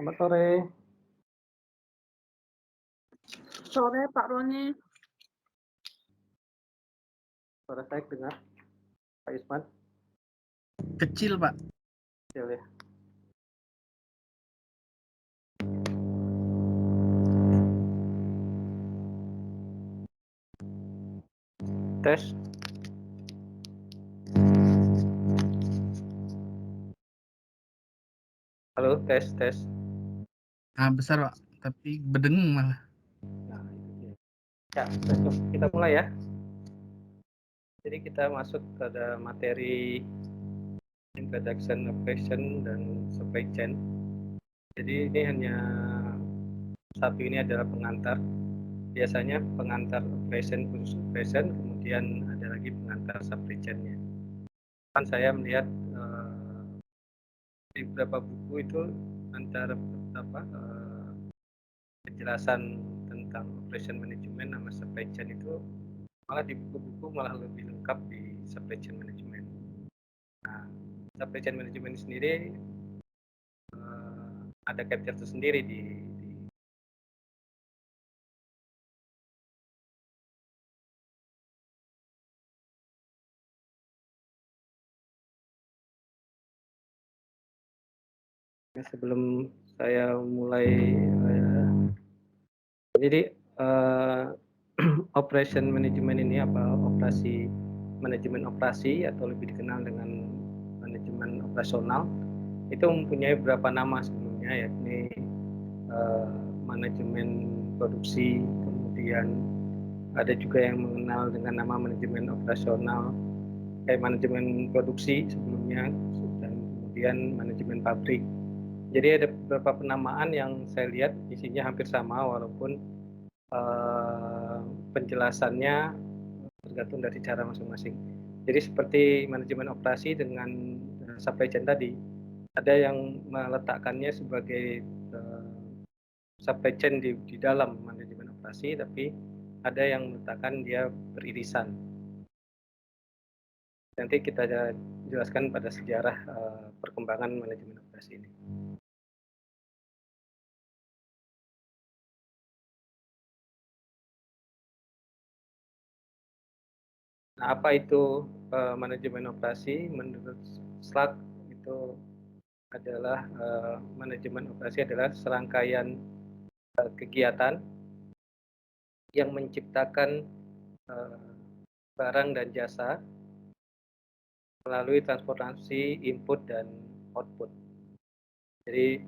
Selamat sore. Sore Pak Roni. Suara saya dengar, Pak Isman. Kecil, Pak. Kecil ya. Tes. Halo, tes. Besar, Pak. Tapi berdengung malah. Nah, itu dia. Ya, kita mulai ya. Jadi kita masuk pada materi introduction of fashion dan supply chain. Jadi ini hanya satu, ini adalah pengantar. Biasanya pengantar fashion khusus fashion, kemudian ada lagi pengantar supply chain-nya. Kan saya melihat di beberapa buku itu antara penjelasan tentang operation management sama supply chain itu malah di buku-buku malah lebih lengkap di supply chain management. Nah, supply chain management sendiri ada chapter tersendiri di sebelum saya mulai jadi operation management ini apa, manajemen operasi atau lebih dikenal dengan manajemen operasional itu mempunyai beberapa nama sebelumnya, yakni manajemen produksi, kemudian ada juga yang mengenal dengan nama manajemen operasional, kayak manajemen produksi sebelumnya, dan kemudian manajemen pabrik. Jadi ada beberapa penamaan yang saya lihat isinya hampir sama, walaupun penjelasannya tergantung dari cara masing-masing. Jadi seperti manajemen operasi dengan supply chain tadi, ada yang meletakkannya sebagai supply chain di dalam manajemen operasi, tapi ada yang meletakkan dia beririsan. Nanti kita jelaskan pada sejarah perkembangan manajemen operasi ini. Nah, apa itu manajemen operasi? Menurut SLAK itu adalah manajemen operasi adalah serangkaian kegiatan yang menciptakan barang dan jasa melalui transportasi input dan output. Jadi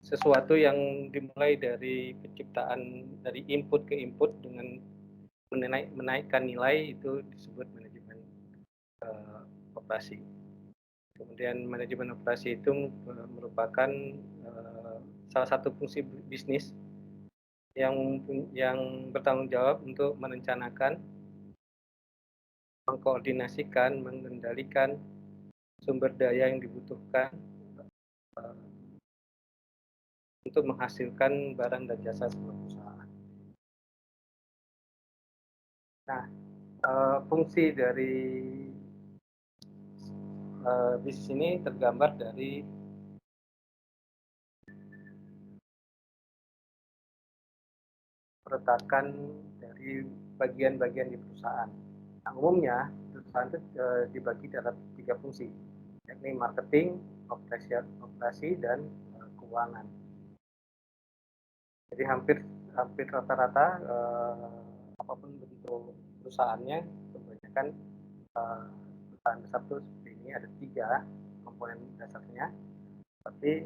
sesuatu yang dimulai dari penciptaan dari input ke input dengan menaikkan nilai itu disebut manajemen operasi. Kemudian manajemen operasi itu merupakan salah satu fungsi bisnis yang bertanggung jawab untuk merencanakan, mengkoordinasikan, mengendalikan sumber daya yang dibutuhkan untuk menghasilkan barang dan jasa sebuah perusahaan. Nah, fungsi dari bisnis ini tergambar dari perletakan dari bagian-bagian di perusahaan. Nah, umumnya perusahaan itu dibagi dalam 3 fungsi, yakni marketing, operasi dan keuangan. Jadi hampir rata-rata apapun bentuk perusahaannya, kebanyakan perusahaan besar itu seperti ini, ada 3 komponen dasarnya. Tapi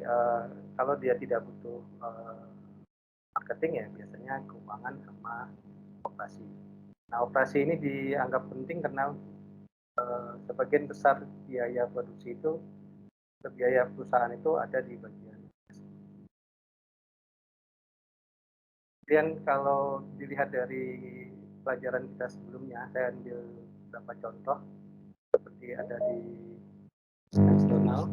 kalau dia tidak butuh marketing, ya biasanya keuangan sama operasi. Nah, operasi ini dianggap penting karena sebagian besar biaya produksi itu, biaya perusahaan itu ada di bagian. Kemudian kalau dilihat dari pelajaran kita sebelumnya, saya ambil beberapa contoh seperti ada di eksternal.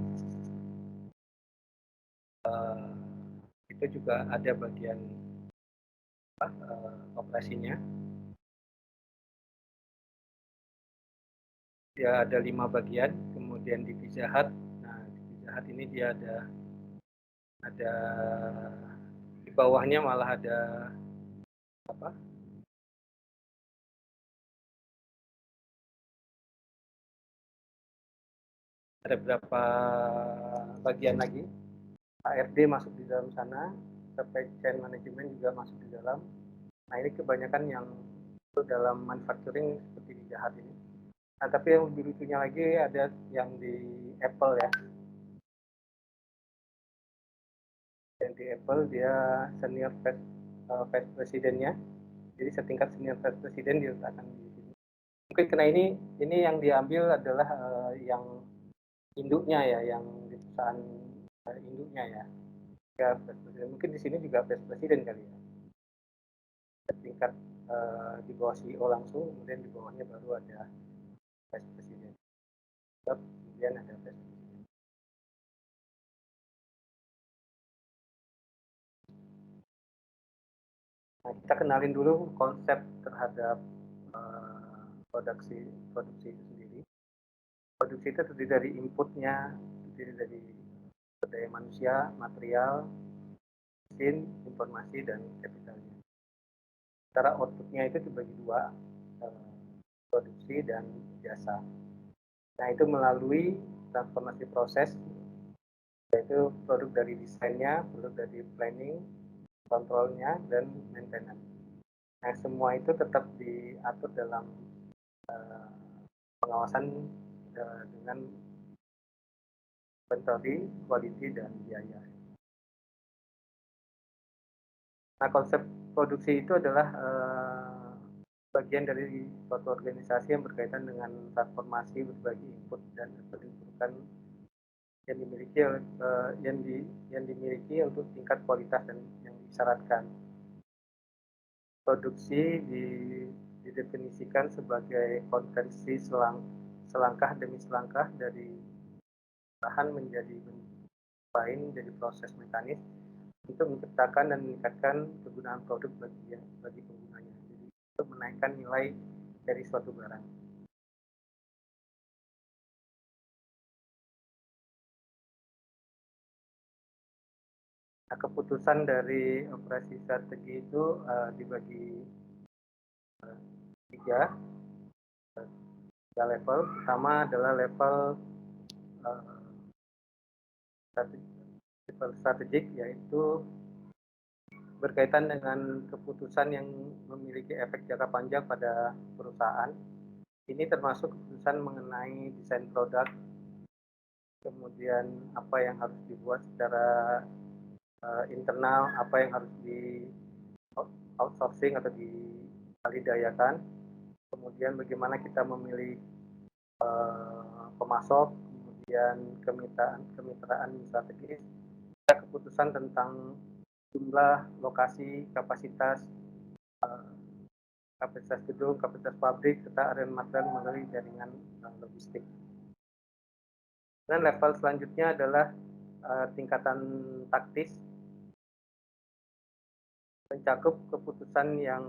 Itu juga ada bagian operasinya. Dia ada 5 bagian, kemudian di Pizza Hut. Nah, di Pizza saat ini dia ada di bawahnya malah ada apa? Ada beberapa bagian lagi. HRD masuk di dalam sana, supply chain management juga masuk di dalam. Nah ini kebanyakan yang dalam manufacturing seperti di Jahat ini. Nah tapi yang lebih lucunya lagi ada yang di Apple ya. Yang di Apple dia senior vice presidennya. Jadi setingkat senior vice president diletakkan di sini. Mungkin karena ini yang diambil adalah yang induknya ya, yang di perusahaan induknya ya. Ya, mungkin di sini juga vice presiden kali ya. Tingkat di bawah CEO langsung, kemudian di bawahnya baru ada vice presiden. Kemudian ada vice presiden. Nah, kita kenalin dulu konsep terhadap produksi itu sendiri. Produksi itu terdiri dari inputnya, terdiri dari sumber daya manusia, material, mesin, informasi, dan kapitalnya. Secara outputnya itu dibagi dua, produksi dan jasa. Nah itu melalui transformasi proses, yaitu produk dari desainnya, produk dari planning, kontrolnya, dan maintenance. Nah semua itu tetap diatur dalam pengawasan dengan inventory, quality, dan biaya. Nah konsep produksi itu adalah bagian dari suatu organisasi yang berkaitan dengan transformasi berbagai input dan kebutuhan yang dimiliki yang dimiliki untuk tingkat kualitas dan yang disyaratkan. Produksi didefinisikan sebagai konversi selangkah demi selangkah dari bahan menjadi lain dari proses mekanis untuk menciptakan dan meningkatkan kegunaan produk bagi penggunanya. Jadi untuk menaikkan nilai dari suatu barang. Nah, keputusan dari operasi strategi itu dibagi tiga level. Pertama adalah level strategik, yaitu berkaitan dengan keputusan yang memiliki efek jangka panjang pada perusahaan. Ini termasuk keputusan mengenai desain produk, kemudian apa yang harus dibuat secara internal, apa yang harus di outsourcing atau dipalidayakan, kemudian bagaimana kita memilih pemasok, kemudian kemitraan strategis, keputusan tentang jumlah, lokasi, kapasitas gedung, kapasitas pabrik, serta area material melalui jaringan logistik. Dan level selanjutnya adalah tingkatan taktis, mencakup keputusan yang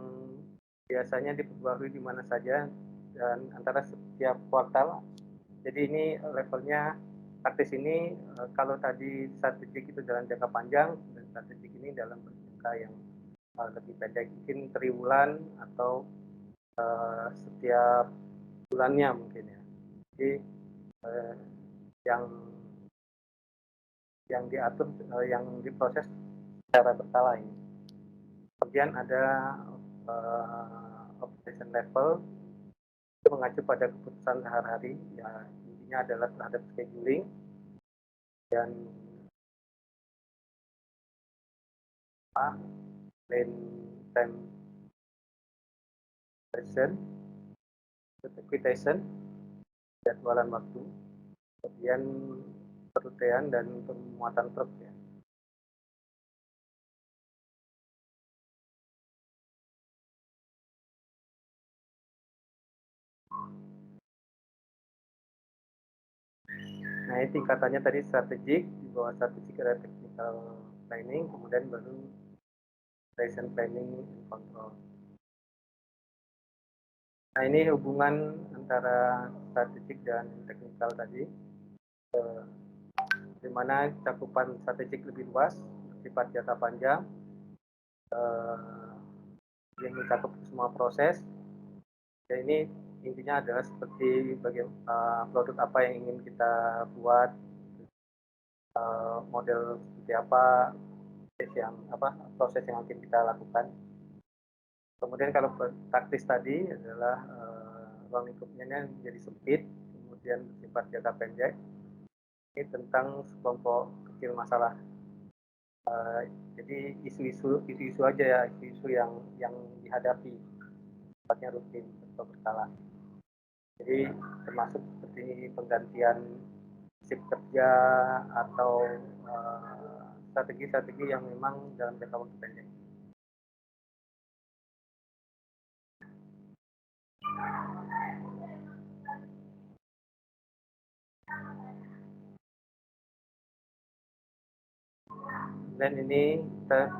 biasanya diperbarui di mana saja dan antara setiap kuartal. Jadi ini levelnya taktis ini kalau tadi strategik itu dalam jangka panjang, dan strategik ini dalam jangka yang lebih pendek, mungkin triwulan atau setiap bulannya mungkin ya. Jadi yang diatur, yang diproses secara berkala ini. Kemudian ada operation level, itu mengacu pada keputusan sehari-hari, ya intinya adalah terhadap scheduling dan plan time execution, jadwalan waktu, kemudian perutaian dan pemuatan truk ya. Nah ini tingkatannya tadi strategik, di bawah strategik ada technical planning, kemudian baru operation planning and control. Nah ini hubungan antara strategik dan teknikal tadi. di mana cakupan strategik lebih luas, bersifat jangka panjang, yang mencakup semua proses. Dan ini intinya adalah seperti produk apa yang ingin kita buat, model seperti apa, proses yang akan kita lakukan. Kemudian kalau taktis tadi adalah ruang lingkupnya menjadi sempit, kemudian bersifat jangka pendek. Ini tentang sekelompok kecil masalah. Jadi isu-isu aja ya, isu-isu yang dihadapi, sifatnya rutin atau berkala. Jadi termasuk seperti penggantian shift kerja atau strategi-strategi yang memang dalam jangka waktu pendek. Dan ini kita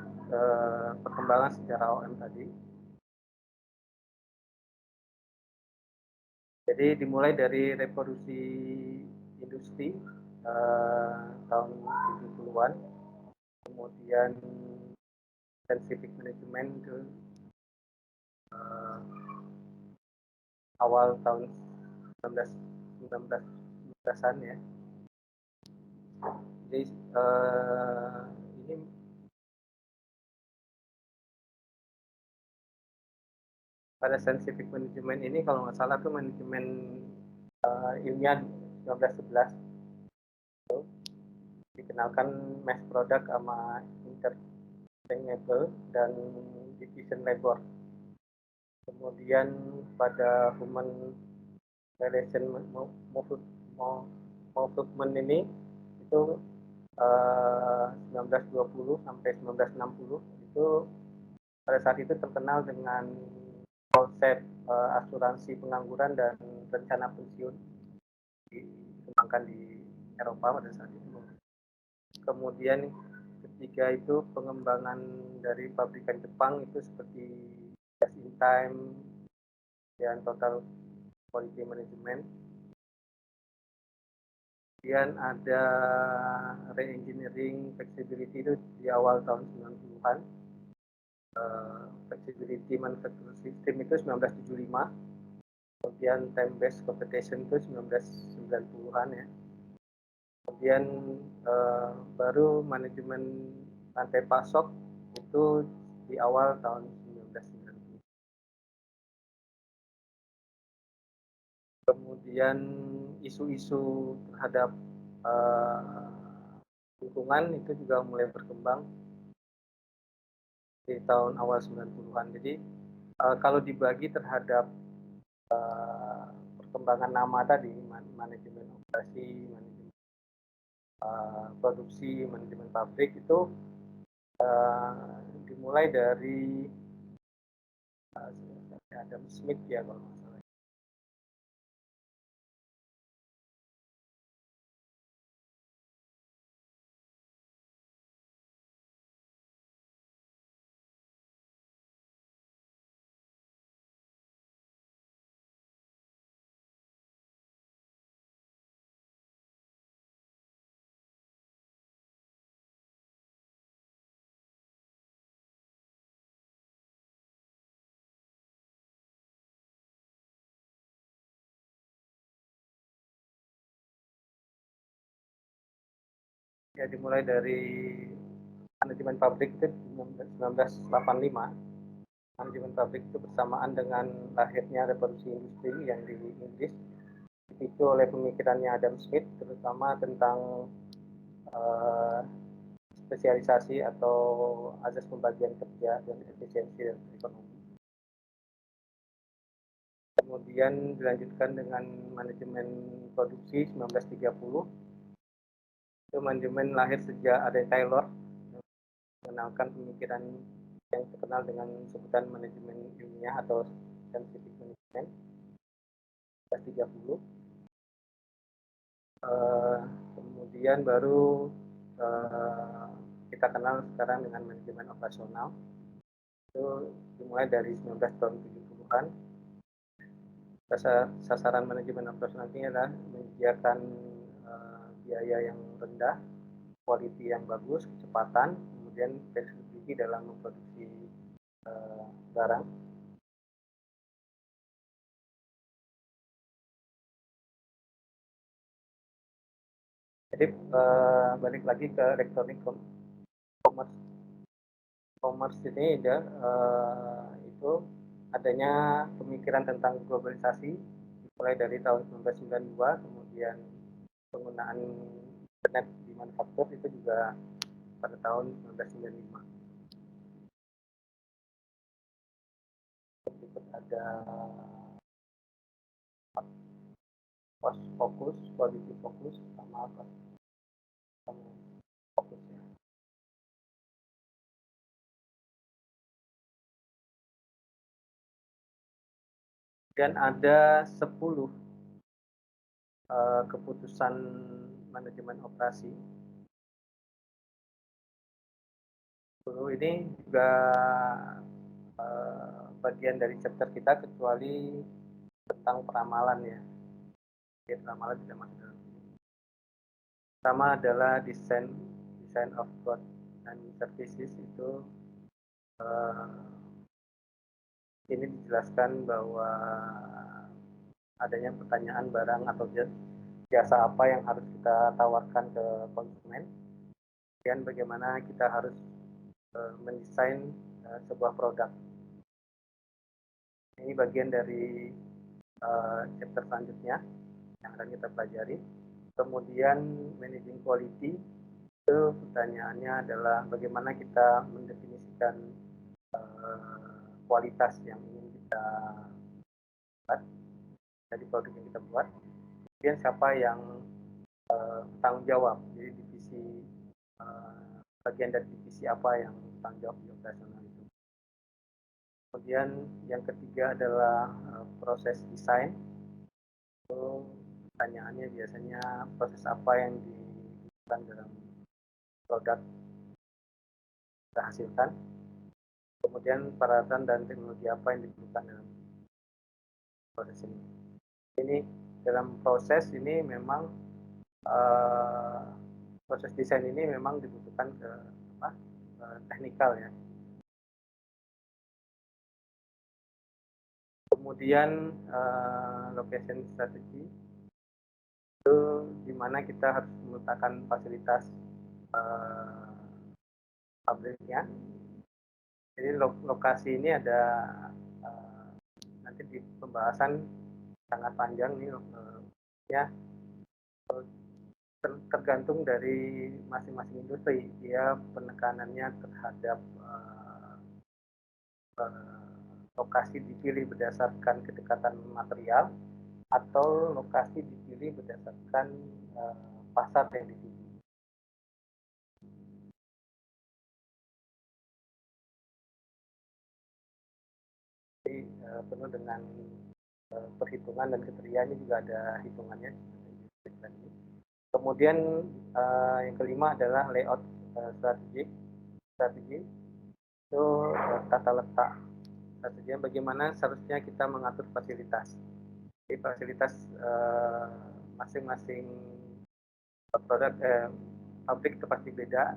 perkembangan secara OM tadi. Jadi dimulai dari revolusi industri tahun 70-an, kemudian scientific management itu awal tahun 1919-an ya. Jadi ini pada scientific management ini kalau nggak salah tuh manajemen ilmiah 1911 dikenalkan mass product sama interchangeable dan division labor. Kemudian pada human relation movement ini itu 1920 sampai 1960 itu pada saat itu terkenal dengan konsep asuransi pengangguran dan rencana pensiun dikembangkan di Eropa pada saat itu. Kemudian ketiga itu pengembangan dari pabrikan Jepang itu seperti just in time dan total quality management. Kemudian ada re-engineering flexibility itu di awal tahun 90-an. Flexibility manufacturing system itu 1975. Kemudian time based competition itu 1990-an ya. Kemudian baru manajemen rantai pasok itu di awal tahun 1990. Kemudian isu-isu terhadap lingkungan itu juga mulai berkembang di tahun awal 90-an. Jadi kalau dibagi terhadap perkembangan nama tadi, manajemen operasi, manajemen produksi, manajemen pabrik itu dimulai dari Adam Smith ya kalau nggak salah. Ya dimulai dari manajemen pabrik itu 1985. Manajemen pabrik itu bersamaan dengan lahirnya revolusi industri yang di Inggris dipicu oleh pemikirannya Adam Smith, terutama tentang spesialisasi atau azas pembagian kerja dan efisiensi dan ekonomi. Kemudian dilanjutkan dengan manajemen produksi 1930. Itu manajemen lahir sejak ada Taylor mengenalkan pemikiran yang terkenal dengan sebutan manajemen ilmiah atau scientific management 1930. Kemudian baru kita kenal sekarang dengan manajemen operasional. Itu dimulai dari 1970-an. Sasaran manajemen operasional ini adalah menyediakan biaya yang rendah quality yang bagus, kecepatan, kemudian flexibility dalam memproduksi barang. Jadi balik lagi ke electronic commerce. Commerce ini itu adanya pemikiran tentang globalisasi mulai dari tahun 1992, kemudian penggunaan internet di manufaktur itu juga pada tahun 1995. Berikut ada cost focus, quality focus, sama fokus ya. Dan ada 10 keputusan manajemen operasi. 10 ini juga bagian dari chapter kita, kecuali tentang peramalan ya. Jadi peramalan tidak masuk dalam ini. Pertama adalah design of goods and services. Itu ini dijelaskan bahwa adanya pertanyaan barang atau jasa apa yang harus kita tawarkan ke konsumen, dan bagaimana kita harus mendesain sebuah produk. Ini bagian dari chapter selanjutnya yang akan kita pelajari. Kemudian managing quality, itu pertanyaannya adalah bagaimana kita mendefinisikan kualitas yang ingin kita buat dari produk yang kita buat. Kemudian siapa yang tanggung jawab, jadi divisi bagian dari divisi apa yang tanggung jawab di operasional itu. Kemudian yang ketiga adalah proses desain. Itu pertanyaannya biasanya proses apa yang dilakukan dalam produk kita hasilkan. Kemudian peralatan dan teknologi apa yang diperlukan dalam proses ini. Ini dalam proses ini memang proses desain ini memang dibutuhkan teknikal ya. Kemudian location strategy, itu di mana kita harus meletakkan fasilitas pabriknya. Jadi lokasi ini ada nanti di pembahasan sangat panjang nih ya, tergantung dari masing-masing industri, dia penekanannya terhadap lokasi dipilih berdasarkan kedekatan material atau lokasi dipilih berdasarkan pasar yang dituju. Jadi penuh dengan perhitungan dan kriterianya juga ada hitungannya. Kemudian yang kelima adalah layout strategi itu tata letak strategi, bagaimana seharusnya kita mengatur fasilitas. Jadi fasilitas masing-masing produk pabrik itu pasti beda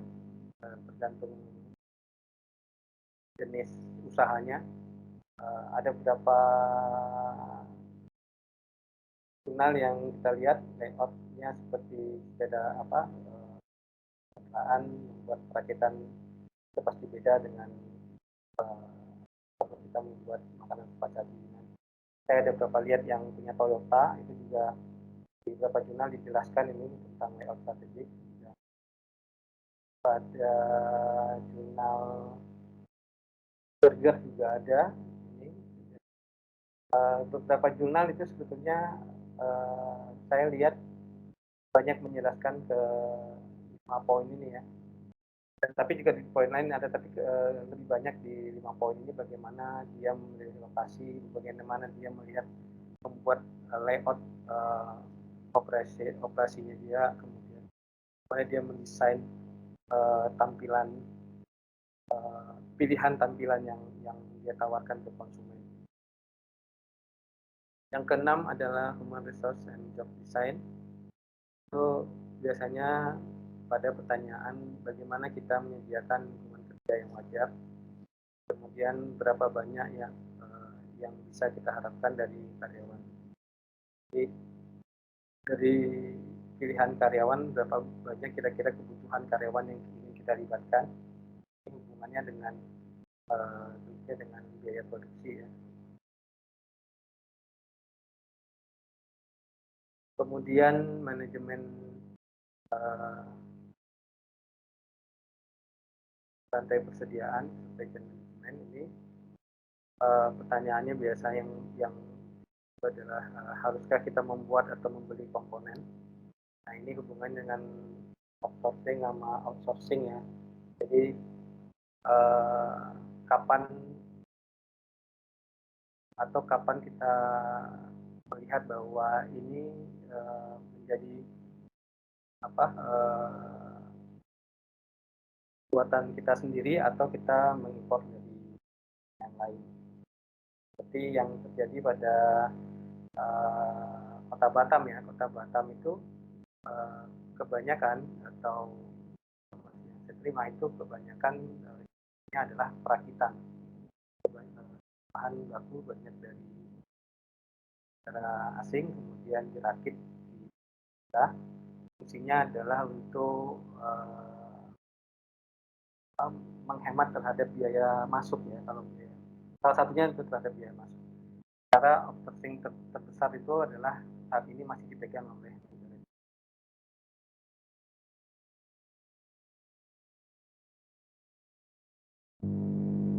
tergantung jenis usahanya. Ada beberapa jurnal yang kita lihat layoutnya seperti beda membuat perakitan itu pasti beda dengan kalau kita membuat makanan cepat saji. Saya ada beberapa lihat yang punya Toyota, itu juga di beberapa jurnal dijelaskan ini tentang layout strategik. Pada jurnal burger juga ada. Ini beberapa jurnal itu sebetulnya saya lihat banyak menjelaskan ke 5 poin ini ya. Tapi juga di poin lain ada, tapi lebih banyak di 5 poin ini bagaimana dia memilih lokasi, bagaimana dia melihat membuat layout operasinya dia, kemudian bagaimana dia mendesain tampilan pilihan tampilan yang dia tawarkan ke konsumen. Yang keenam adalah human resource and job design. Itu biasanya pada pertanyaan bagaimana kita menyediakan lingkungan kerja yang wajar, kemudian berapa banyak yang bisa kita harapkan dari karyawan. Jadi dari pilihan karyawan berapa banyak kira-kira kebutuhan karyawan yang ingin kita libatkan, ini hubungannya dengan dengan biaya produksi ya. Kemudian manajemen rantai persediaan, supply chain management ini pertanyaannya biasa yang adalah haruskah kita membuat atau membeli komponen. Nah ini hubungan dengan outsourcing sama outsourcing ya. Jadi kapan kita melihat bahwa ini menjadi buatan kita sendiri atau kita mengimpor dari yang lain. Seperti yang terjadi pada Kota Batam ya. Kota Batam itu kebanyakan atau yang saya terima itu kebanyakan ini adalah perakitan. Bahan baku banyak dari negara asing, kemudian dirakit di kita. Fungsinya adalah untuk menghemat terhadap biaya masuk ya, kalau salah satunya itu terhadap biaya masuk. Cara outsourcing terbesar itu adalah saat ini masih dipegang oleh negara.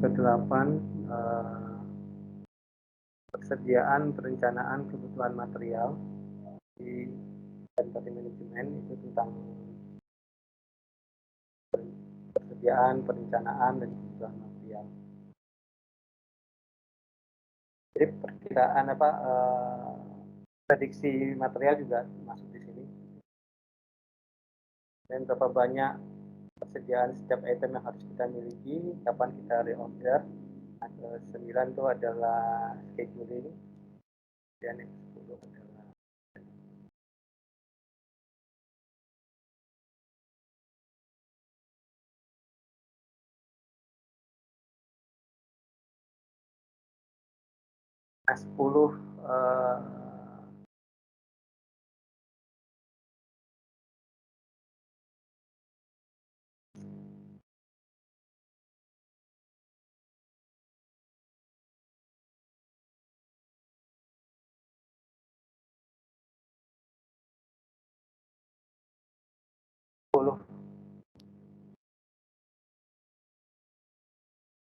Kedelapan, persediaan perencanaan kebutuhan material di inventory manajemen itu tentang persediaan, perencanaan, dan kebutuhan material. Jadi perkiraan prediksi material juga masuk di sini. Dan berapa banyak persediaan setiap item yang harus kita miliki, kapan kita reorder. 9 itu adalah scheduling, dan yang 10 adalah nah, 10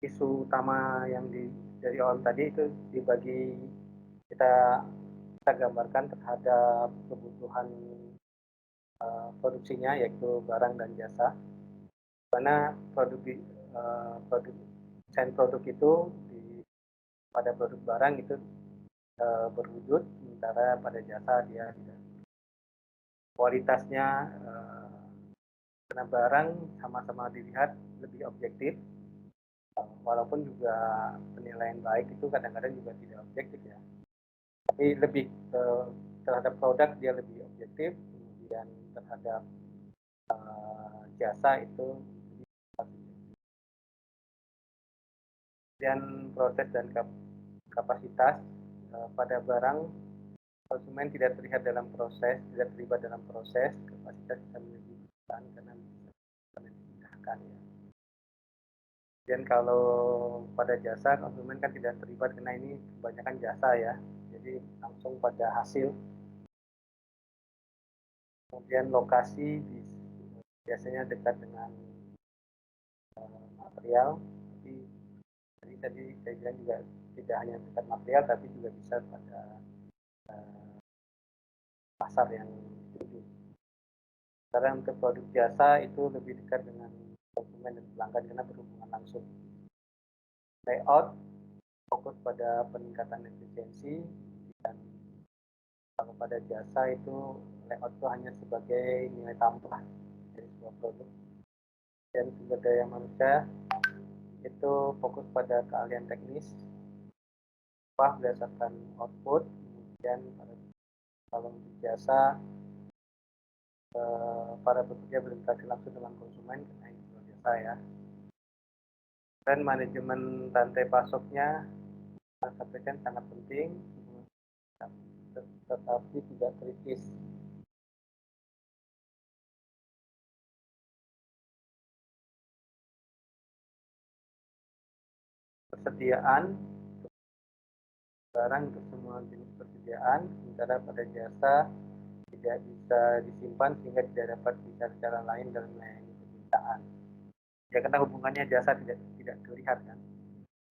isu utama yang dari awal tadi itu dibagi, kita gambarkan terhadap kebutuhan produksinya, yaitu barang dan jasa. Karena produk itu pada produk barang itu berwujud, sementara pada jasa dia tidak. Kualitasnya karena barang sama-sama dilihat lebih objektif, walaupun juga penilaian baik itu kadang-kadang juga tidak objektif ya. Tapi lebih terhadap produk dia lebih objektif, kemudian terhadap jasa itu dan proses dan kapasitas pada barang konsumen tidak terlihat dalam proses, tidak terlibat dalam proses, kapasitas bisa menyebutkan karena bisa dimudahkan ya. Dan kalau pada jasa konsumen kan tidak terlibat karena ini kebanyakan jasa ya, jadi langsung pada hasil. Kemudian lokasi biasanya dekat dengan material. Jadi tadi saya bilang juga tidak hanya dekat material, tapi juga bisa pada pasar yang dituju. Karena untuk produk jasa itu lebih dekat dengan konsumen dan pelanggan karena berhubungan langsung. Layout fokus pada peningkatan efisiensi, dan kalau pada jasa itu layout itu hanya sebagai nilai tambah dari sebuah produk. Dan sumber daya manusia itu fokus pada keahlian teknis, berdasarkan output. Kemudian kalau untuk jasa para pekerja berinteraksi langsung dengan konsumen karena ini luar biasa ya. Dan manajemen rantai pasoknya saya sampaikan sangat penting, tetapi tidak kritis. Persediaan barang untuk semua jenis persediaan, sementara pada jasa tidak bisa disimpan sehingga tidak dapat bicara secara lain dalam melayani permintaan. Ya karena hubungannya jasa tidak terlihat kan.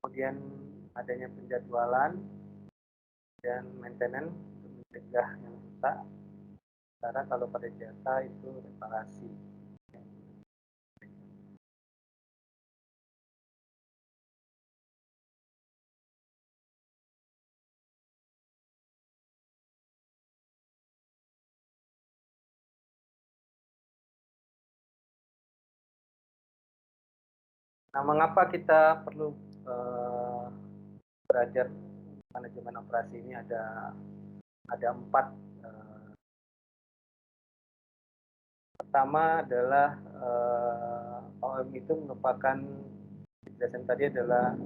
Kemudian adanya penjadwalan dan maintenance untuk mencegah yang rusak. Sementara kalau pada jasa itu reparasi. Nah, mengapa kita perlu belajar manajemen operasi ini? Ada 4. Pertama adalah OM itu merupakan penjelasan tadi adalah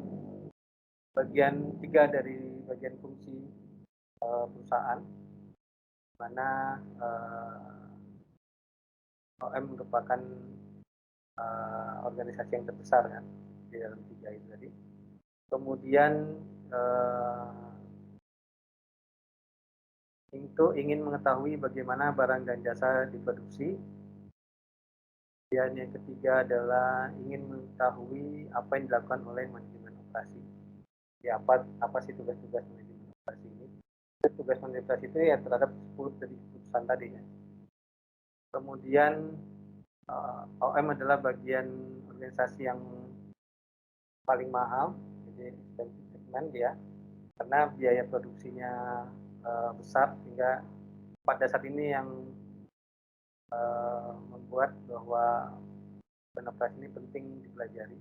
bagian 3 dari bagian fungsi perusahaan, mana OM merupakan organisasi yang terbesar kan di dalam 3 itu tadi. Kemudian itu ingin mengetahui bagaimana barang dan jasa diproduksi. Dan yang ketiga adalah ingin mengetahui apa yang dilakukan oleh manajemen operasi. Ya, apa sih tugas-tugas manajemen operasi ini? Tugas manajemen operasi itu ya terhadap 10 dari keputusan tadi ya. Kemudian OM adalah bagian organisasi yang paling mahal, jadi expensive segment ya, karena biaya produksinya besar sehingga pada saat ini yang membuat bahwa operasi ini penting dipelajari.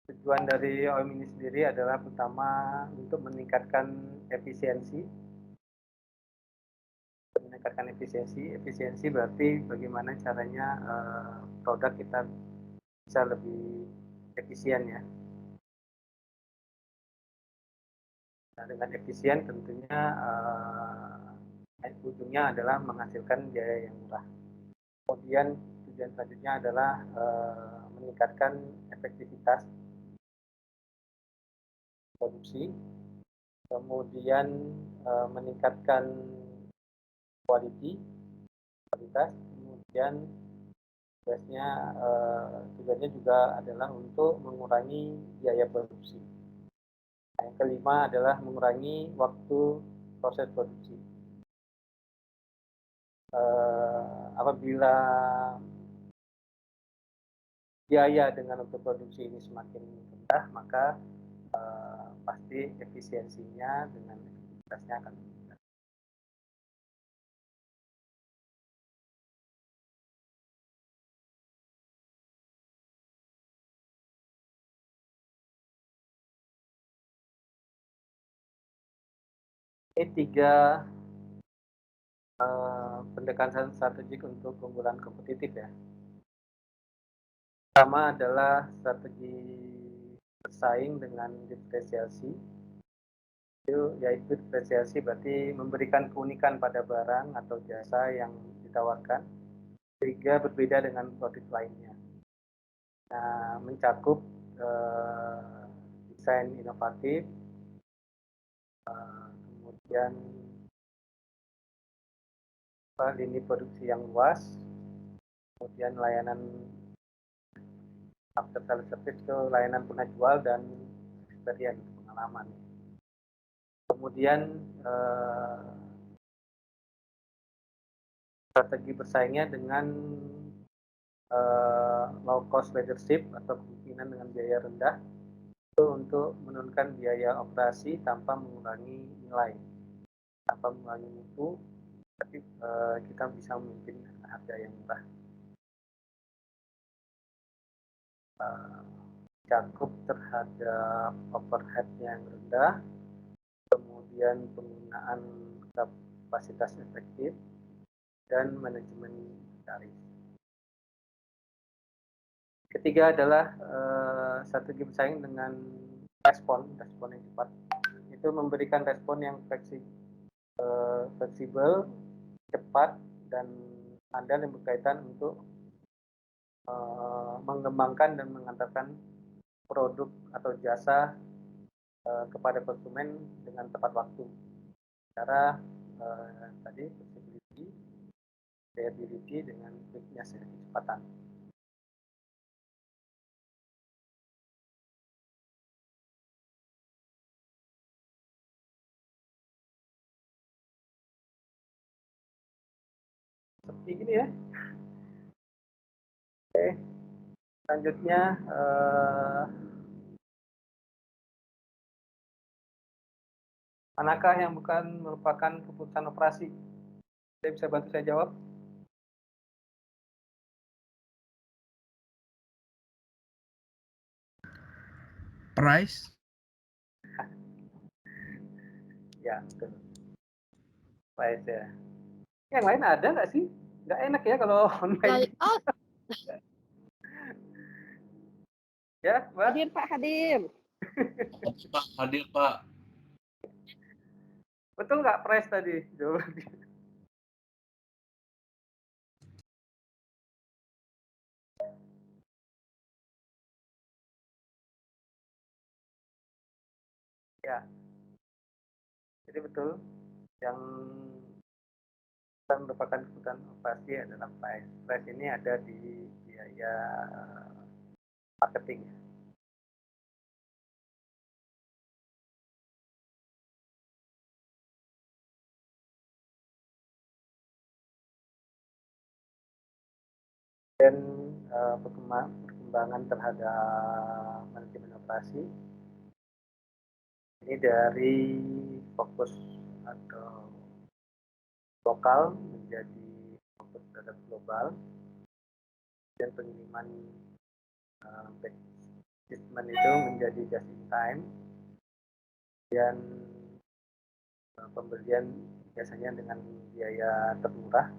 Tujuan dari OM ini sendiri adalah pertama untuk meningkatkan efisiensi. Efisiensi berarti bagaimana caranya produk kita bisa lebih efisien ya. Nah, dengan efisien tentunya ujungnya adalah menghasilkan biaya yang murah. Kemudian tujuan selanjutnya adalah meningkatkan efektivitas produksi, kemudian meningkatkan kualitas, kemudian tugasnya juga adalah untuk mengurangi biaya produksi. Yang kelima adalah mengurangi waktu proses produksi. Apabila biaya dengan untuk produksi ini semakin rendah, maka pasti efisiensinya dengan efektivitasnya akan meningkat. Ini 3 pendekatan strategik untuk keunggulan kompetitif ya. Pertama adalah strategi bersaing dengan diferensiasi. Yaitu diferensiasi berarti memberikan keunikan pada barang atau jasa yang ditawarkan sehingga berbeda dengan produk lainnya. Nah, mencakup desain inovatif, kemudian lini produksi yang luas, kemudian layanan after sales service itu layanan penjual dan experience pengalaman. Kemudian strategi bersaingnya dengan low cost leadership atau kepemimpinan dengan biaya rendah itu untuk menurunkan biaya operasi tanpa mengurangi nilai, tanpa mengurangi mutu, tapi kita bisa memimpin harga yang murah. cakup terhadap overhead yang rendah, kemudian penggunaan kapasitas efektif, dan manajemen tarif. Ketiga adalah strategi bersaing dengan respon yang cepat. Itu memberikan respon yang fleksibel, cepat, dan andal yang berkaitan untuk mengembangkan dan mengantarkan produk atau jasa kepada konsumen dengan tepat waktu. Cara tadi flexibility, reliability dengan quickness, kecepatan. Seperti gini ya. Oke, selanjutnya manakah yang bukan merupakan keputusan operasi? Saya bisa bantu saya jawab? Price. Ya, betul. Price ya. Yang lain ada nggak sih? Nggak enak ya kalau online. Layout. Ya, Mbak? Hadir Pak, hadir. Pak, hadir Pak. Betul nggak price tadi? Jawabannya. Ya, jadi betul. Yang merupakan kebutuhan operasi adalah price. Price ini ada di biaya marketing. Dan perkembangan terhadap manajemen operasi ini dari fokus atau lokal menjadi fokus terhadap global, dan pengiriman batch shipment itu menjadi just in time, dan pembelian biasanya dengan biaya termurah.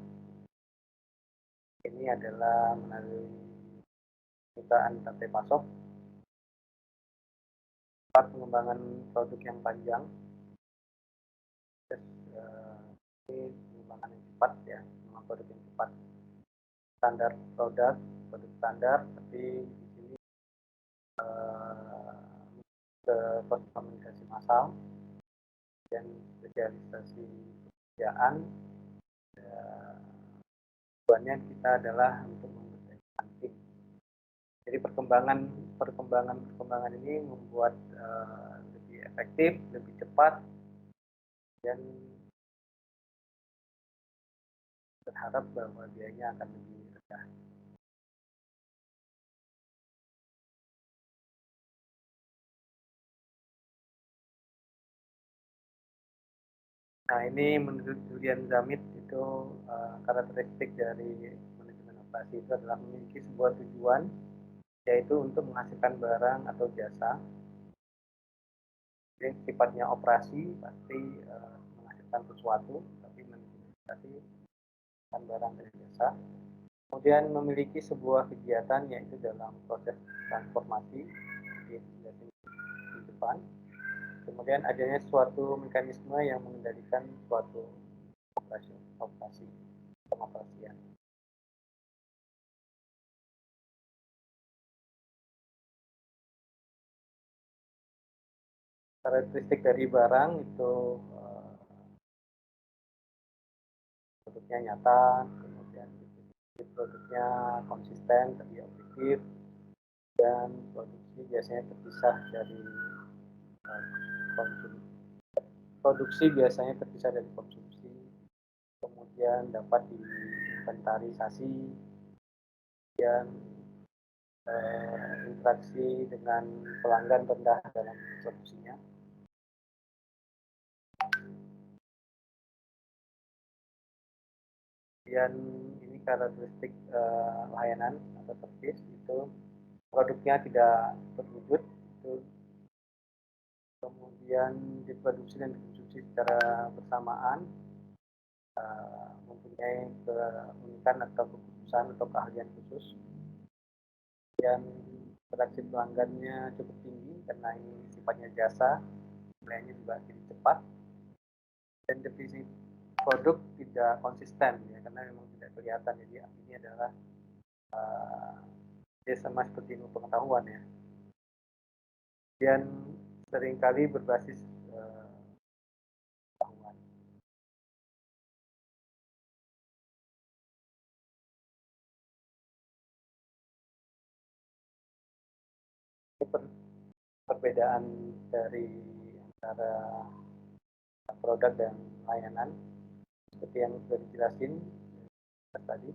Ini adalah melalui jutaan rantai pasok, pengembangan produk yang panjang, ini pengembangan yang cepat ya, produk yang cepat, standar produk standar, tapi di sini ke komunikasi massal dan spesialisasi pekerjaan. Tujuannya kita adalah untuk memperbaiki tim. Jadi perkembangan ini membuat lebih efektif, lebih cepat, dan berharap bahwa biayanya akan lebih rendah. Nah, ini menurut Julian Zamit itu karakteristik dari manajemen operasi itu adalah memiliki sebuah tujuan, yaitu untuk menghasilkan barang atau jasa. Jadi sifatnya operasi pasti menghasilkan sesuatu, tapi manajemen operasi menghasilkan barang dan jasa. Kemudian memiliki sebuah kegiatan, yaitu dalam proses transformasi di depan. Kemudian adanya suatu mekanisme yang mengendalikan suatu pengoperasian. Karakteristik dari barang itu produknya nyata, kemudian produknya konsisten, tapi objektif, dan produksi biasanya terpisah dari konsumsi, kemudian dapat diinventarisasi, dan interaksi dengan pelanggan rendah dalam produksinya. Kemudian ini karakteristik layanan atau service itu produknya tidak terwujud, itu kemudian diproduksi dan dikonsumsi secara bersamaan, mempunyai keunikan atau kekhususan atau keahlian khusus, dan interaksi pelanggannya cukup tinggi karena ini sifatnya jasa, nilainya juga lebih cepat, dan definisi produk tidak konsisten ya karena memang tidak kelihatan. Jadi ini adalah dia sama seperti ilmu pengetahuan ya. Dan seringkali berbasis pengetahuan. Perbedaan dari antara produk dan layanan seperti yang sudah dijelasin tadi,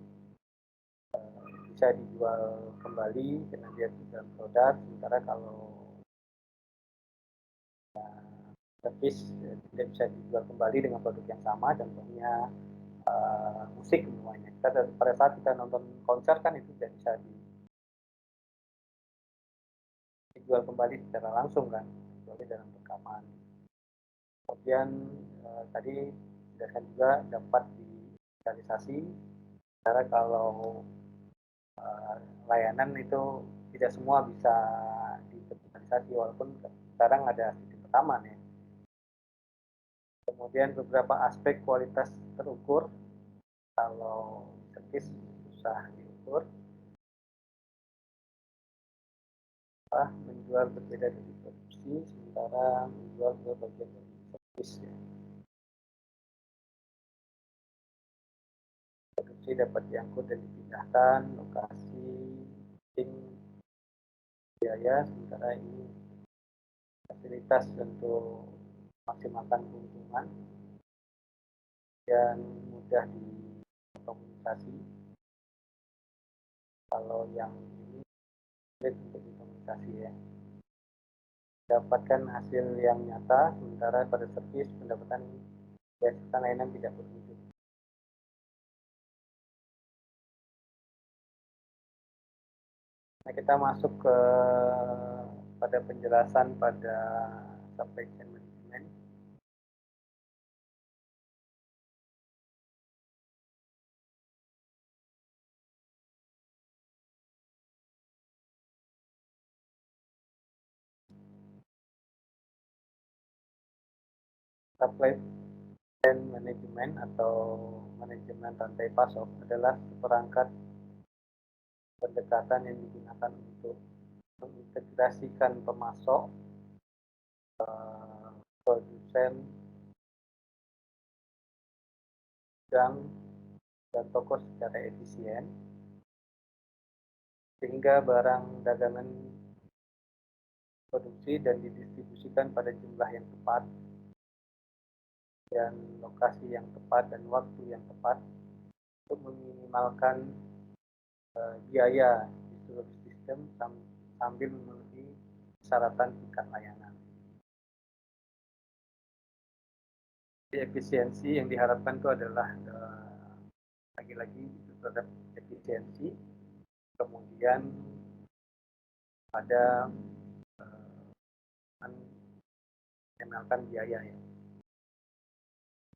bisa dijual kembali karena dia dalam produk, sementara kalau servis tidak bisa dijual kembali dengan produk yang sama. Contohnya musik semuanya. Pada saat kita nonton konser kan itu tidak bisa dijual kembali secara langsung kan, kecuali dalam rekaman. Kemudian tadi dijelaskan juga dapat digitalisasi. Karena kalau layanan itu tidak semua bisa digitalisasi, walaupun sekarang ada sistem rekaman ya. Kemudian beberapa aspek kualitas terukur, kalau servis susah diukur. Menjual berbeda dari produksi, sementara menjual ke bagian dari servis ya. Produksi dapat diangkut dan dipindahkan, lokasi, ting, biaya, sementara ini fasilitas untuk maksimalkan keuntungan dan mudah dikomunikasi. Kalau yang ini sulit untuk dikomunikasi ya. Dapatkan hasil yang nyata, sementara pada servis pendapatan berdasarkan layanan tidak berwujud. Nah, kita masuk ke pada penjelasan pada supply chain management. Supply chain management atau manajemen rantai pasok adalah seperangkat pendekatan yang digunakan untuk mengintegrasikan pemasok, produsen, gudang, dan toko secara efisien, sehingga barang dagangan produksi dan didistribusikan pada jumlah yang tepat dan lokasi yang tepat dan waktu yang tepat untuk meminimalkan biaya di seluruh sistem sambil memenuhi persyaratan tingkat layanan. Jadi efisiensi yang diharapkan itu adalah lagi-lagi terhadap efisiensi, kemudian ada minimalkan biaya ya.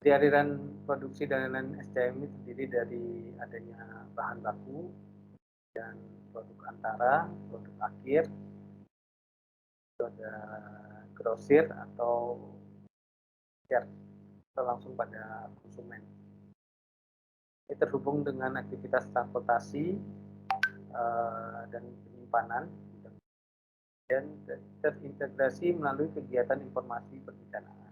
Di aliran produksi dan layanan SCM ini terdiri dari adanya bahan baku dan produk antara, produk akhir, itu ada grosir atau share langsung pada konsumen. Ini terhubung dengan aktivitas transportasi dan penyimpanan dan terintegrasi melalui kegiatan informasi perbidanaan.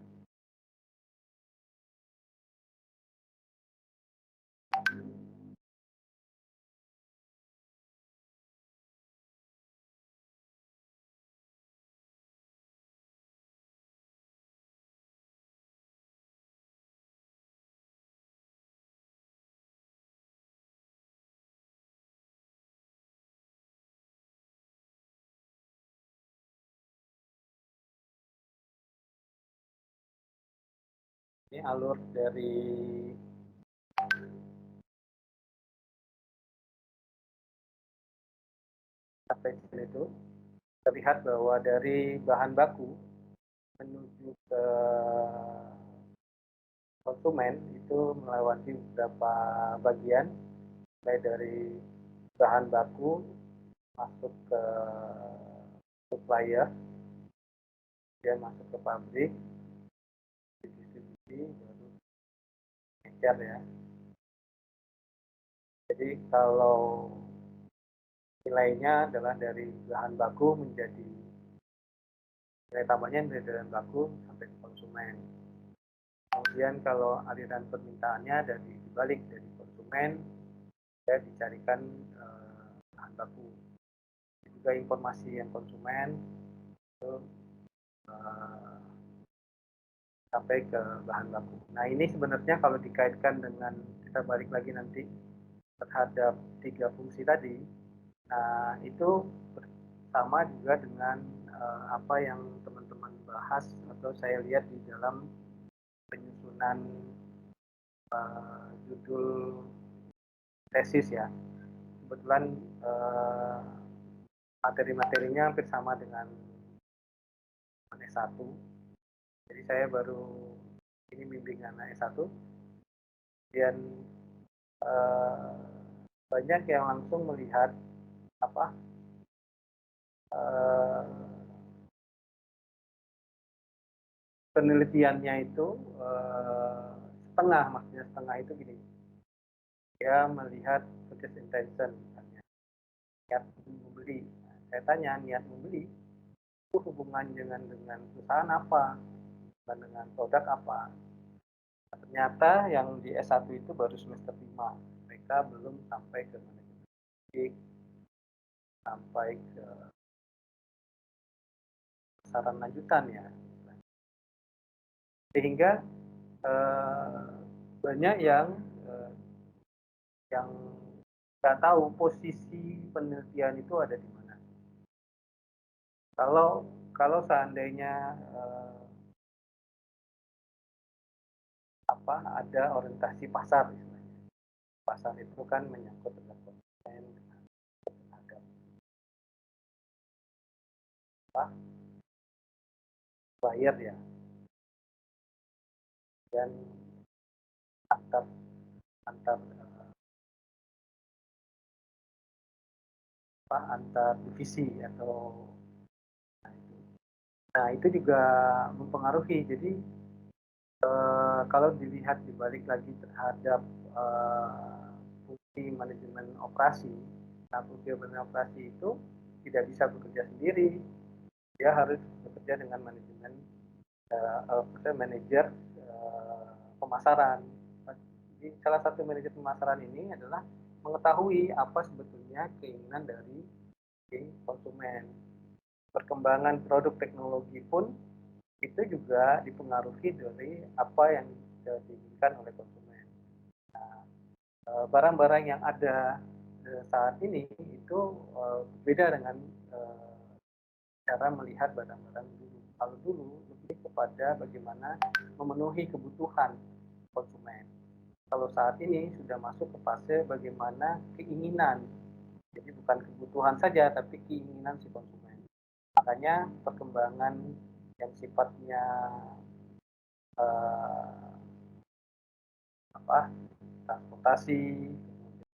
Ini alur dari fashion itu terlihat bahwa dari bahan baku menuju ke konsumen itu melewati beberapa bagian, mulai dari bahan baku masuk ke supplier, dia masuk ke pabrik, distribusi, baru ecer ya. Jadi kalau nilainya adalah dari bahan baku menjadi nilai tambahnya dari bahan baku sampai ke konsumen. Kemudian kalau aliran permintaannya dari dibalik dari konsumen, ya dicarikan bahan baku. Juga informasi yang konsumen itu sampai ke bahan baku. Nah ini sebenarnya kalau dikaitkan dengan kita balik lagi nanti terhadap 3 fungsi tadi, nah itu sama juga dengan apa yang teman-teman bahas atau saya lihat di dalam penyusunan judul tesis ya. Kebetulan materi-materinya hampir sama dengan S1. Jadi saya baru ini bimbingan S1. Dan banyak yang langsung melihat apa penelitiannya itu setengah, maksudnya setengah itu gini, dia melihat purchase intention misalnya, niat membeli. Nah, saya tanya niat membeli itu hubungannya dengan perusahaan apa, dan dengan produk apa. Nah, ternyata yang di S1 itu baru semester 5, mereka belum sampai ke manajemen, sampai ke saran lanjutan ya. Sehingga banyak yang nggak tahu posisi penelitian itu ada di mana. Kalau seandainya ada orientasi pasar, istilahnya. Pasar itu kan menyangkut dengan konsumen, terhadap buyer ya, dan antar divisi atau nah itu juga mempengaruhi. Jadi kalau dilihat dibalik lagi terhadap fungsi manajemen operasi, nah fungsi manajemen operasi itu tidak bisa bekerja sendiri, dia harus bekerja dengan manajemen manajer pemasaran. Jadi salah satu manajer pemasaran ini adalah mengetahui apa sebetulnya keinginan dari konsumen. Perkembangan produk teknologi pun itu juga dipengaruhi dari apa yang diinginkan oleh konsumen. Nah, barang-barang yang ada saat ini itu berbeda dengan cara melihat barang-barang dulu. Kalau dulu lebih kepada bagaimana memenuhi kebutuhan konsumen. Kalau saat ini sudah masuk ke fase bagaimana keinginan. Jadi bukan kebutuhan saja, tapi keinginan si konsumen. Makanya perkembangan yang sifatnya transportasi,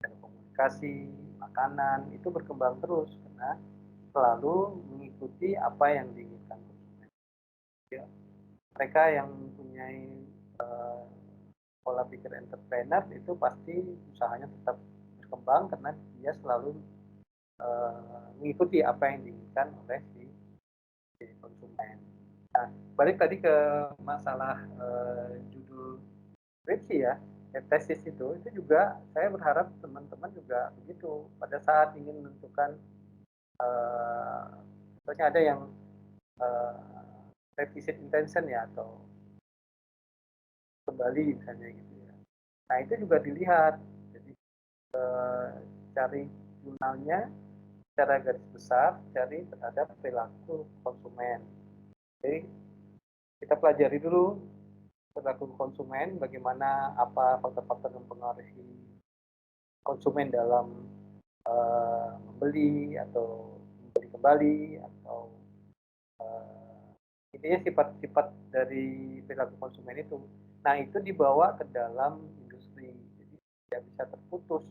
telekomunikasi, makanan itu berkembang terus karena selalu mengikuti apa yang diinginkan konsumen. Ya, mereka yang mempunyai pola pikir entrepreneur itu pasti usahanya tetap berkembang karena dia selalu mengikuti apa yang diinginkan oleh si konsumen. Nah, balik tadi ke masalah judul skripsi ya, tesis itu juga saya berharap teman-teman juga begitu pada saat ingin menentukan misalnya ada yang revisit intention ya atau kembali misalnya gitu ya. Nah itu juga dilihat, jadi cari jurnalnya secara garis besar, cari terhadap perilaku konsumen. Jadi kita pelajari dulu perilaku konsumen, bagaimana apa faktor-faktor yang mempengaruhi konsumen dalam membeli atau kembali atau intinya sifat-sifat dari perilaku konsumen itu. Nah, itu dibawa ke dalam industri, jadi tidak bisa terputus.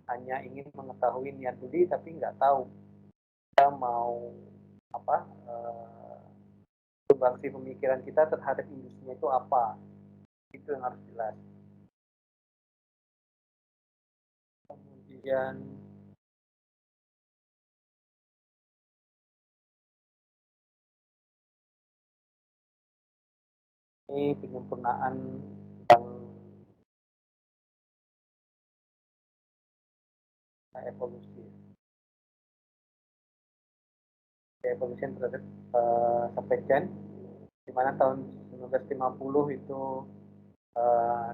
Hanya ingin mengetahui niat beli tapi nggak tahu kita mau apa, sumbangsi pemikiran kita terhadap industrinya itu apa. Itu yang harus jelas. Kemudian ini penyempurnaan tentang evolusi. Evolusi terhadap supply chain, di mana tahun 1950 itu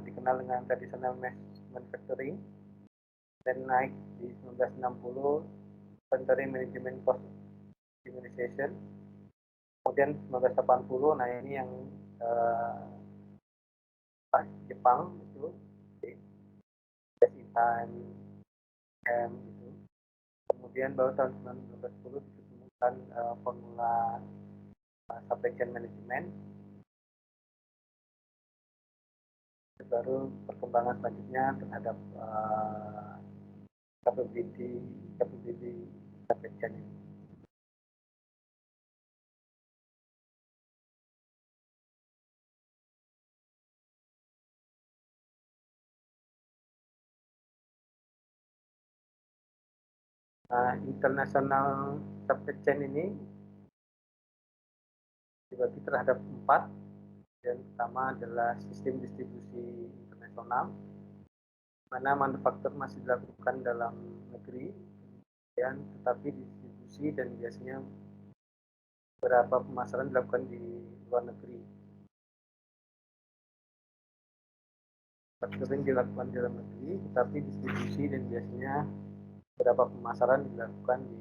dikenal dengan traditional manufacturing, dan naik di 1960 inventory management cost optimization. Kemudian 1980, nah ini yang Jepang itu just in time gitu. Kemudian baru tahun 1910 ditemukan formula supply chain management. Baru perkembangan selanjutnya terhadap capability supply chain ini. International supply chain ini dibagi terhadap 4. Yang pertama adalah sistem distribusi internasional, mana manufaktur masih dilakukan dalam negeri, dan tetapi distribusi dan biasanya beberapa pemasaran dilakukan di luar negeri. Manufakturing dilakukan di dalam negeri, tetapi distribusi dan biasanya beberapa pemasaran dilakukan di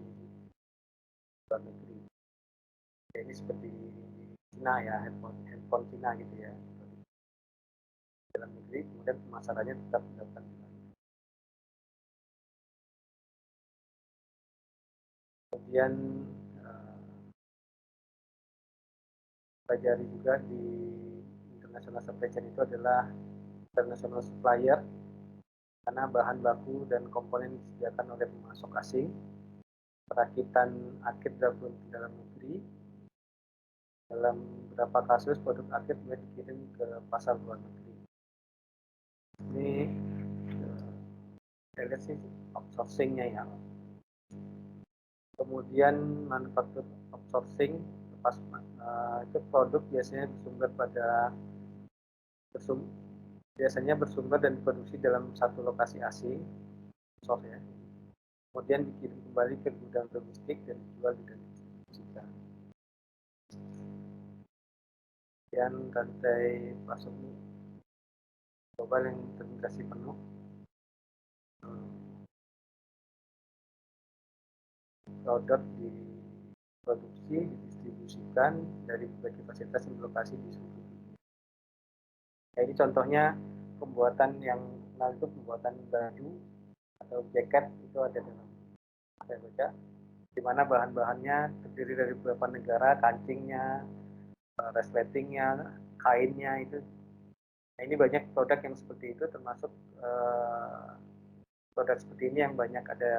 luar negeri. Ya, ini seperti Cina ya, handphone Cina gitu ya, dalam negeri, kemudian pemasarannya tetap dilakukan di luar negeri. Kemudian pelajari juga di international supply chain itu adalah international supplier, karena bahan baku dan komponen disediakan oleh pemasok asing, perakitan akhir dilakukan di dalam negeri. Dalam beberapa kasus produk akhir juga dikirim ke pasar luar negeri. Ini saya lihat sih outsourcingnya ya. Kemudian manufaktur outsourcing, itu produk biasanya bersumber dan diproduksi dalam satu lokasi asing, ya. Kemudian dikirim kembali ke gudang domestik dan dijual di distribusikan. Kemudian rantai pasok global yang terintegrasi penuh. Produk diproduksi, didistribusikan dari berbagai fasilitas yang berlokasi di seluruh dunia. Ya, ini contohnya pembuatan yang kenal itu pembuatan baju atau jaket itu ada dalam saya baca, di mana bahan-bahannya terdiri dari beberapa negara, kancingnya, resletingnya, kainnya itu. Nah, ini banyak produk yang seperti itu, termasuk produk seperti ini yang banyak ada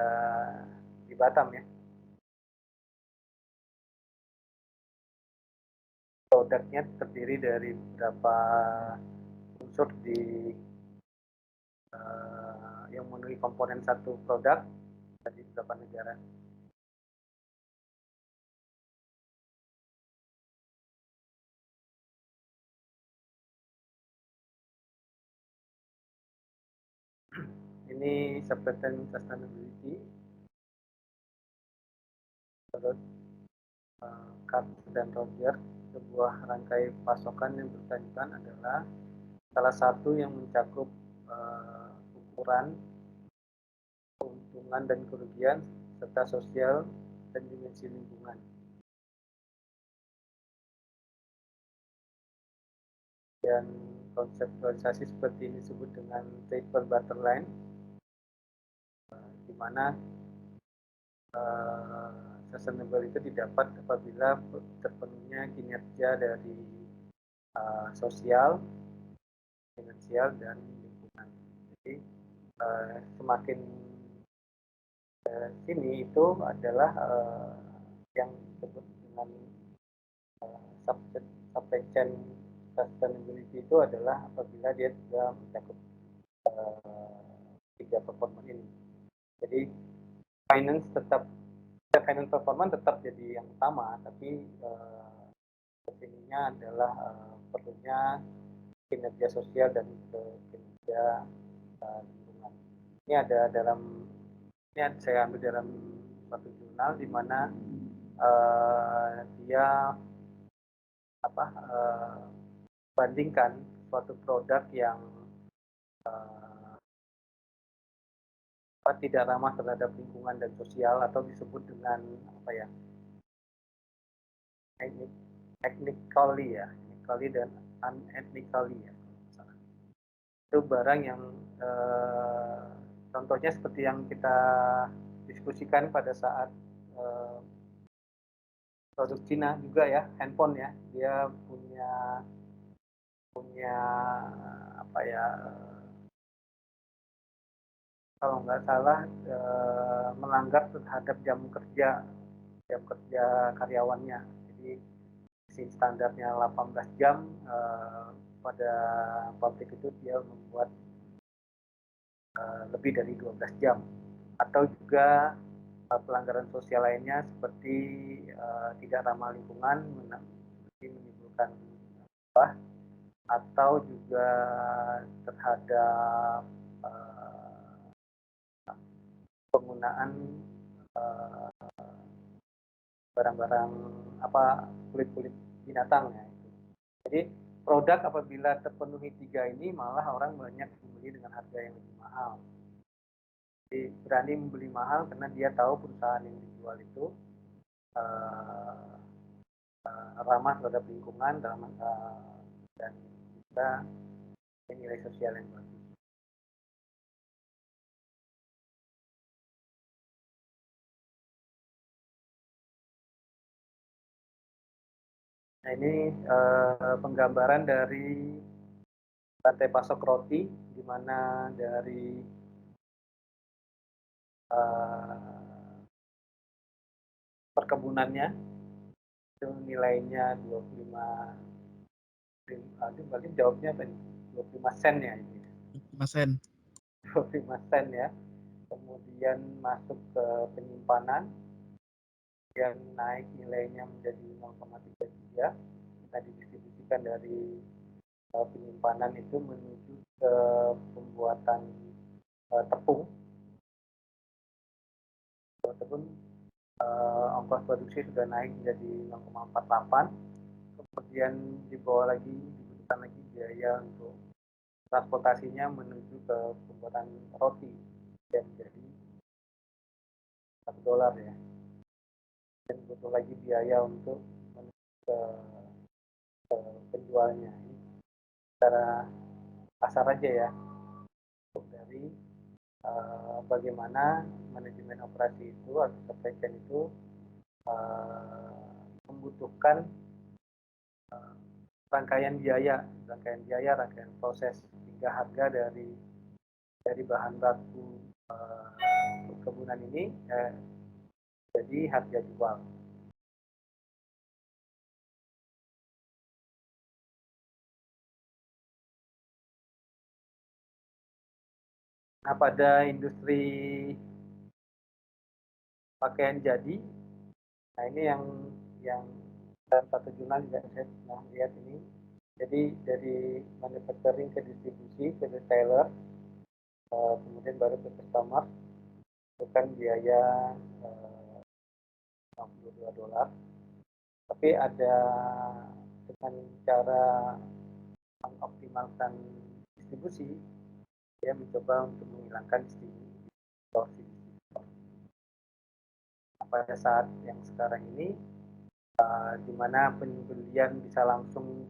di Batam ya. Produknya terdiri dari beberapa unsur yang memenuhi komponen satu produk dari beberapa negara. Ini supply chain sustainability. Menurut Carter dan Roger, sebuah rangkai pasokan yang berkelanjutan adalah salah satu yang mencakup ukuran, keuntungan dan kerugian, serta sosial dan dimensi lingkungan. Dan konseptualisasi seperti ini disebut dengan triple bottom line, di mana sustainable itu didapat apabila terpenuhnya kinerja dari sosial, finansial, dan lingkungan. Jadi semakin sini itu adalah yang disebut dengan supply chain sustainability itu adalah apabila dia sudah mencakup tiga performa ini. Jadi finance performance tetap jadi yang utama, tapi pentingnya adalah perlunya kinerja sosial dan kinerja lingkungan. Ini saya ambil dalam satu jurnal di mana dia bandingkan suatu produk yang tidak ramah terhadap lingkungan dan sosial atau disebut dengan ethnically dan unethnically ya. Itu barang yang contohnya seperti yang kita diskusikan pada saat produk Cina juga ya, handphone ya, dia punya kalau nggak salah melanggar terhadap jam kerja karyawannya. Jadi standarnya 18 jam, pada pabrik itu dia membuat lebih dari 12 jam. Atau juga pelanggaran sosial lainnya seperti tidak ramah lingkungan, seperti menimbulkan limbah, atau juga terhadap penggunaan barang-barang kulit binatang ya. Jadi produk apabila terpenuhi tiga ini malah orang banyak membeli dengan harga yang lebih mahal. Jadi berani membeli mahal karena dia tahu perusahaan yang dijual itu ramah terhadap lingkungan dan juga nilai sosial yang bagus. Nah, ini penggambaran dari rantai pasok roti, di mana dari perkebunannya itu nilainya 25, berarti jawabnya apa? 25 sen ya ini. 5 sen. 25 sen ya. Kemudian masuk ke penyimpanan, yang naik nilainya menjadi 0,33. Kita didistribusikan dari penyimpanan itu menuju ke pembuatan tepung. Ongkos produksi sudah naik menjadi 0,48. Kemudian dibawa lagi, dibutuhkan lagi biaya untuk transportasinya menuju ke pembuatan roti yang menjadi $1 ya. Dan butuh lagi biaya untuk menuju ke penjualnya. Ini secara kasar aja ya, dari bagaimana manajemen operasi itu atau supply chain itu membutuhkan rangkaian biaya, rangkaian proses, hingga harga dari bahan baku perkebunan ini jadi harga jual. Nah, pada industri pakaian jadi, nah ini yang dalam satu jurnal juga saya pernah lihat ini. Jadi dari manufacturing ke distribusi ke retailer, kemudian baru ke customer, itu kan biaya $62. Tapi ada dengan cara mengoptimalkan distribusi, dia mencoba untuk menghilangkan distorsi. Pada saat yang sekarang ini, di mana pembelian bisa langsung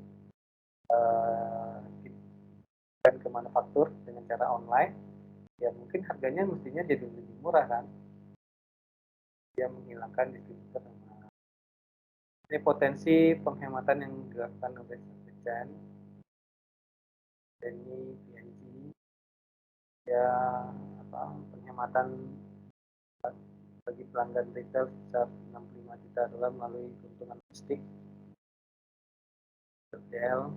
ke manufaktur dengan cara online, ya mungkin harganya mestinya jadi lebih murah kan. dia menghilangkan distributor nama. Ini potensi penghematan yang dilakukan oleh Sekjen ini PNG ya, penghematan bagi pelanggan retail sebesar 65 juta dolar melalui keuntungan logistik retail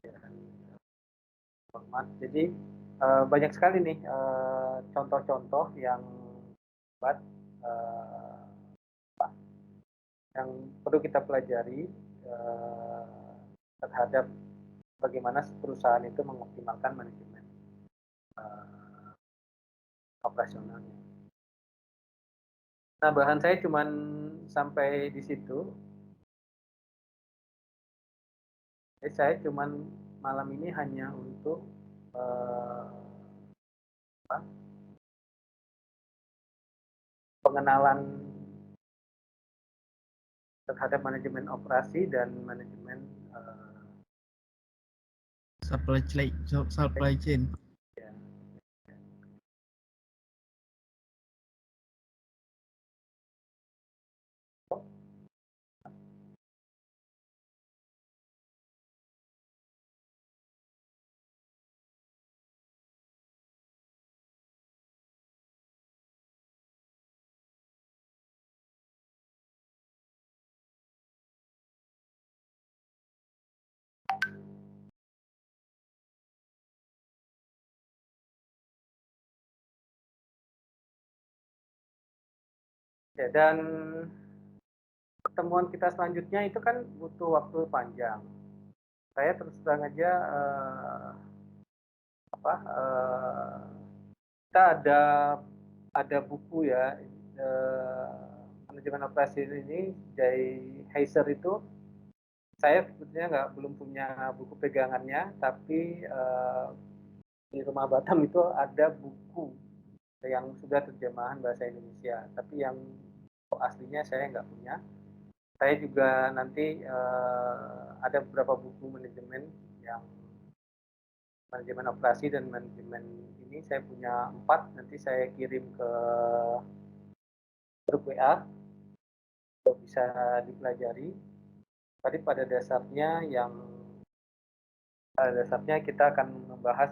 dan format. Jadi banyak sekali nih contoh-contoh yang buat yang perlu kita pelajari terhadap bagaimana perusahaan itu mengoptimalkan manajemen operasionalnya. Nah, bahan saya cuma sampai di situ. Jadi saya cuma malam ini hanya untuk pengenalan terhadap manajemen operasi dan manajemen supply chain. Ya. Ya, dan pertemuan kita selanjutnya itu kan butuh waktu panjang. Saya terus terang aja kita ada buku ya manajemen operasi ini dari Heiser itu. Saya sebetulnya belum punya buku pegangannya, tapi di Rumah Batam itu ada buku yang sudah terjemahan bahasa Indonesia, tapi yang aslinya saya nggak punya. Saya juga nanti ada beberapa buku manajemen yang manajemen operasi dan manajemen ini saya punya 4, nanti saya kirim ke grup WA untuk bisa dipelajari. Tadi pada dasarnya kita akan membahas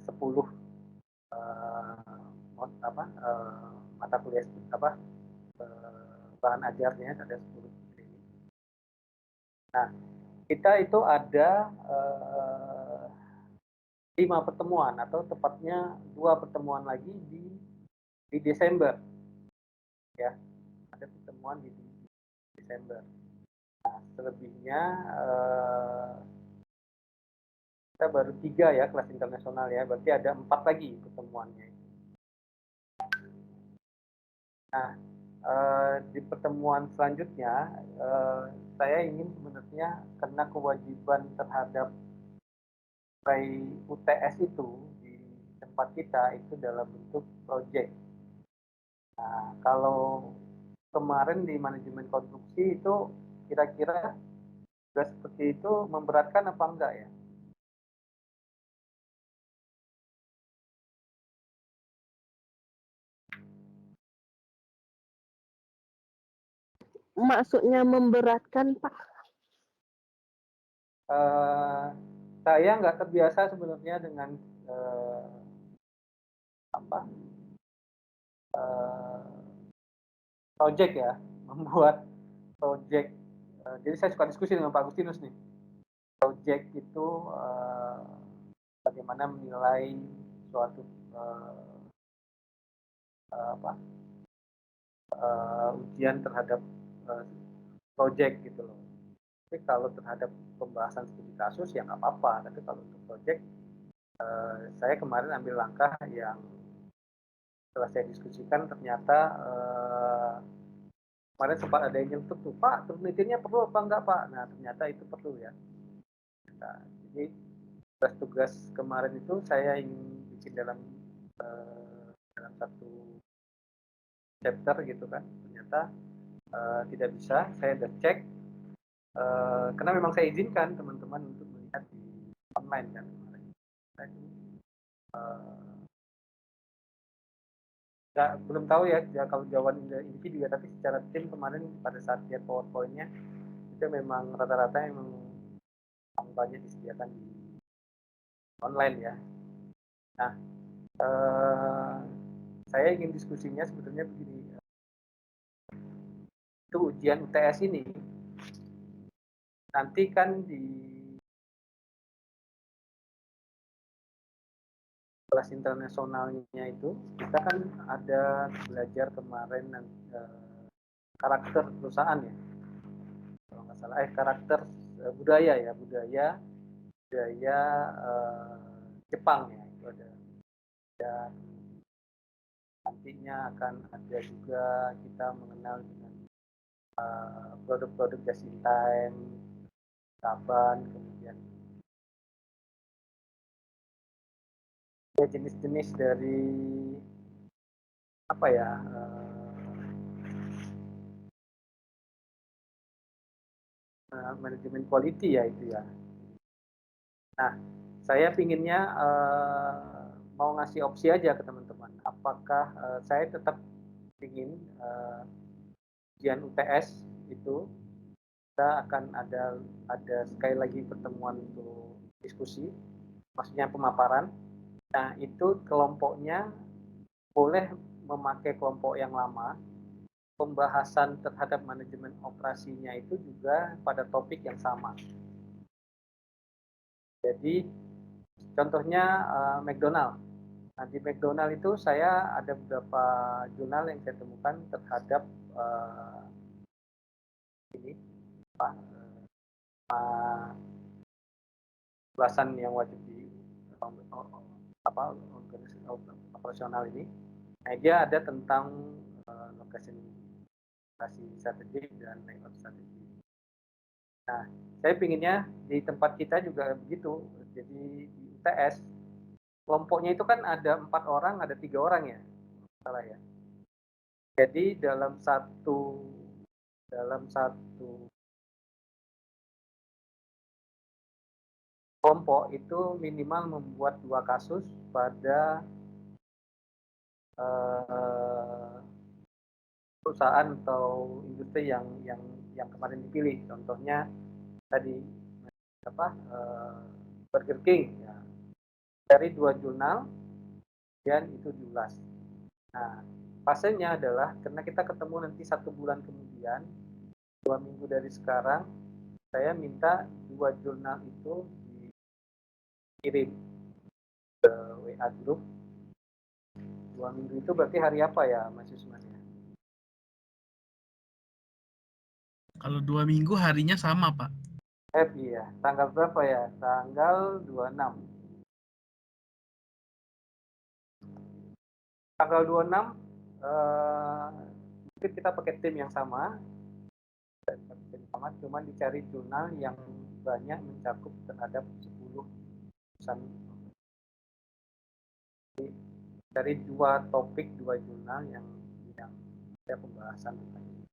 10 mata kuliah bahan ajarnya ada 10 ini. Nah, kita itu ada 5 pertemuan atau tepatnya 2 pertemuan lagi di Desember. Ya, ada pertemuan di Desember. Nah, selebihnya kita baru 3 ya kelas internasional ya, berarti ada 4 lagi pertemuannya. Nah, di pertemuan selanjutnya saya ingin sebenarnya karena kewajiban terhadap UTS itu di tempat kita itu dalam bentuk proyek. Nah, kalau kemarin di manajemen konstruksi itu kira-kira juga seperti itu memberatkan apa enggak ya? Maksudnya memberatkan, Pak? Saya nggak terbiasa sebenarnya dengan project ya, membuat project. Jadi saya suka diskusi dengan Pak Agustinus nih. Project itu bagaimana menilai suatu ujian terhadap project gitu loh. Tapi kalau terhadap pembahasan studi kasus ya nggak apa-apa. Tapi kalau untuk project, saya kemarin ambil langkah yang setelah saya diskusikan ternyata kemarin sempat ada yang nyentuh tuh, Pak, penelitiannya perlu apa enggak Pak? Nah ternyata itu perlu ya. Nah, jadi tugas kemarin itu saya ingin bikin dalam satu chapter gitu kan, ternyata tidak bisa. Saya udah cek karena memang saya izinkan teman-teman untuk melihat di online kan kemarin. belum tahu ya kalau jawaban Invi juga, tapi secara tim kemarin pada saat lihat PowerPoint-nya itu memang rata-rata memang banyak disediakan di online ya. Nah, saya ingin diskusinya sebetulnya begini, itu ujian UTS ini nanti kan di kelas internasionalnya itu kita kan ada belajar kemarin karakter perusahaan ya, kalau nggak salah karakter budaya Jepang ya, itu ada. Dan nantinya akan ada juga kita mengenal dengan produk-produk just in time, Saban, kemudian ya jenis-jenis dari apa ya, manajemen quality ya itu ya. Nah, saya pinginnya mau ngasih opsi aja ke teman-teman. Apakah saya tetap ingin ujian UTS itu kita akan ada sekali lagi pertemuan untuk diskusi, maksudnya pemaparan. Nah, itu kelompoknya boleh memakai kelompok yang lama. Pembahasan terhadap manajemen operasinya itu juga pada topik yang sama. Jadi contohnya McDonald. Nah, di McDonald itu saya ada beberapa jurnal yang saya temukan terhadap ini ulasan yang wajib di organisasi operasional ini. Nah, dia ada tentang lokasi strategik dan layout strategik. Nah, saya pinginnya di tempat kita juga begitu. Jadi di UTS kelompoknya itu kan ada 4 orang, ada 3 orang ya, salah ya. Jadi dalam satu kelompok itu minimal membuat 2 kasus pada perusahaan atau industri yang kemarin dipilih. Contohnya tadi Burger King ya. Dari 2 jurnal dan itu diulas. Nah, fasenya adalah karena kita ketemu nanti 1 bulan kemudian, 2 minggu dari sekarang, saya minta 2 jurnal itu dikirim ke WA Group. 2 minggu itu berarti hari apa ya, Mas Yusman? Kalau 2 minggu harinya sama, Pak. Iya, tanggal berapa ya? Tanggal 26. Tanggal 26 mungkin kita pakai tim yang sama, cuma dicari jurnal yang banyak mencakup terhadap 10 perusahaan. Dari 2 topik, 2 jurnal yang ada pembahasan tentang ini.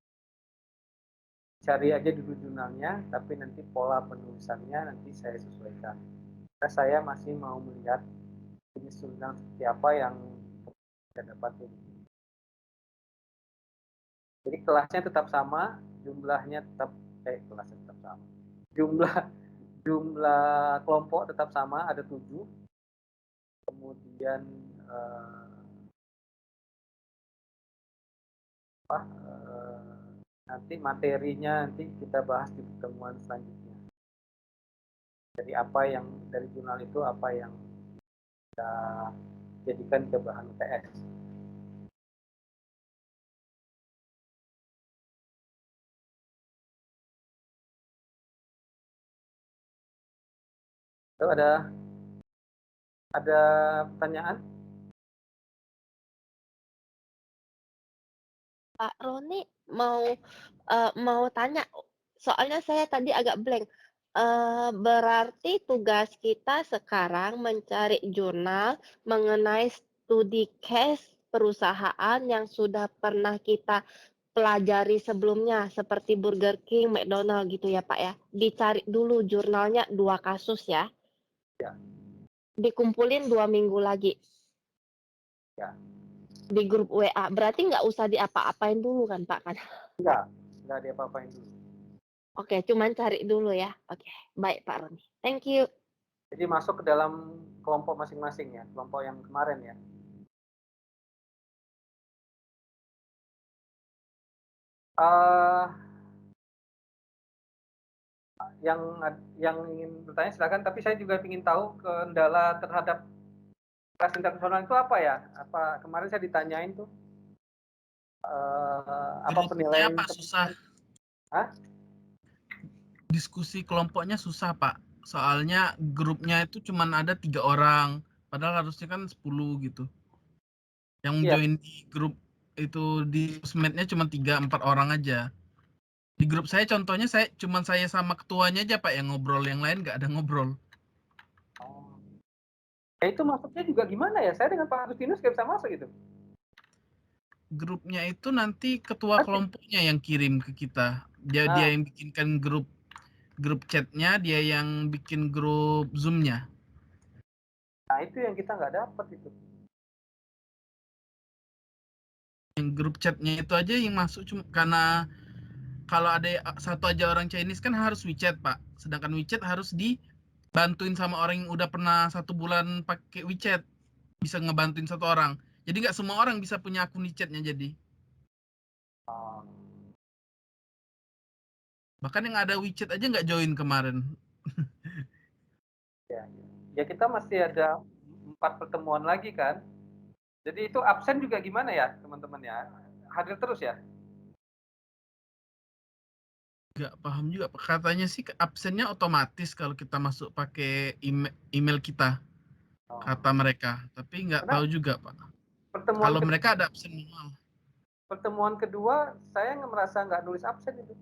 Cari aja dulu jurnalnya, tapi nanti pola penulisannya nanti saya sesuaikan. Karena saya masih mau melihat jenis jurnal seperti apa yang saya dapatin. Jadi kelasnya tetap sama, jumlahnya tetap kelasnya tetap sama. Jumlah kelompok tetap sama, ada 7. Kemudian nanti materinya nanti kita bahas di pertemuan selanjutnya. Jadi apa yang dari jurnal itu apa yang kita jadikan ke bahan UTS. Itu ada pertanyaan? Pak Roni mau tanya, soalnya saya tadi agak blank. Berarti tugas kita sekarang mencari jurnal mengenai studi case perusahaan yang sudah pernah kita pelajari sebelumnya, seperti Burger King, McDonald gitu ya Pak ya. Dicari dulu jurnalnya 2 kasus ya. Ya. Dikumpulin 2 minggu lagi. Ya. Di grup WA. Berarti nggak usah diapa-apain dulu kan, Pak, kan? Nggak diapa-apain dulu. Oke, cuman cari dulu ya. Oke, baik Pak Roni. Thank you. Jadi masuk ke dalam kelompok masing-masing ya, kelompok yang kemarin ya. Uh, yang ingin bertanya silakan, tapi saya juga ingin tahu kendala terhadap kelas internasional itu apa ya? Apa kemarin saya ditanyain tuh apa penilaian Pak susah. Hah? Diskusi kelompoknya susah Pak. Soalnya grupnya itu cuma ada 3 orang. Padahal harusnya kan 10 gitu. Yang join di grup itu di sosmednya cuma 3-4 orang aja. Di grup saya contohnya saya sama ketuanya aja Pak yang ngobrol, yang lain nggak ada ngobrol. Oh. Ya itu masuknya juga gimana ya? Saya dengan Pak Agustinus nggak bisa masuk gitu. Grupnya itu nanti ketua kelompoknya yang kirim ke kita. Dia yang bikinkan grup chatnya, dia yang bikin grup Zoom-nya. Nah itu yang kita nggak dapat itu. Yang grup chatnya itu aja yang masuk cuma karena kalau ada satu aja orang Chinese kan harus WeChat Pak. Sedangkan WeChat harus dibantuin sama orang yang udah pernah 1 bulan pakai WeChat. Bisa ngebantuin 1 orang. Jadi nggak semua orang bisa punya akun WeChat-nya jadi. Bahkan yang ada WeChat aja nggak join kemarin. Ya kita masih ada 4 pertemuan lagi kan. Jadi itu absen juga gimana ya teman-teman ya? Hadir terus ya? Nggak paham juga. Katanya sih absennya otomatis kalau kita masuk pakai email kita. Kata mereka. Tapi nggak tahu juga Pak. Kalau mereka ada absen manual. Pertemuan kedua saya merasa nggak nulis absen itu.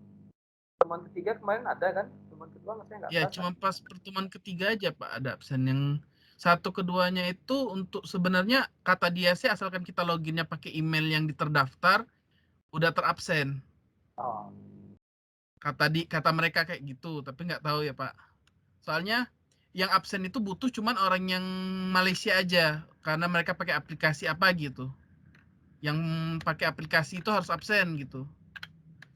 Pertemuan ketiga kemarin ada kan? Pertemuan kedua saya nggak Ya merasa. cuma pas pertemuan ketiga aja Pak ada absen. Yang 1 keduanya itu untuk sebenarnya kata dia sih asalkan kita loginnya pakai email yang terdaftar udah terabsen. Kata mereka kayak gitu, tapi nggak tahu ya Pak. Soalnya yang absen itu butuh cuman orang yang Malaysia aja karena mereka pakai aplikasi apa gitu. Yang pakai aplikasi itu harus absen gitu.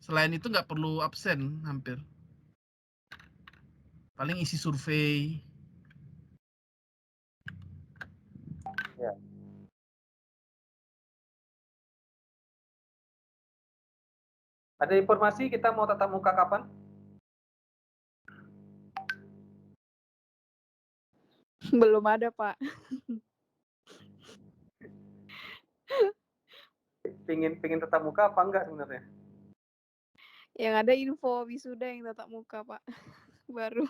Selain itu nggak perlu absen hampir. Paling isi survei. Ya. Ada informasi kita mau tatap muka kapan? Belum ada Pak. Pingin tatap muka apa enggak sebenarnya? Yang ada info wisuda yang tatap muka Pak. Baru.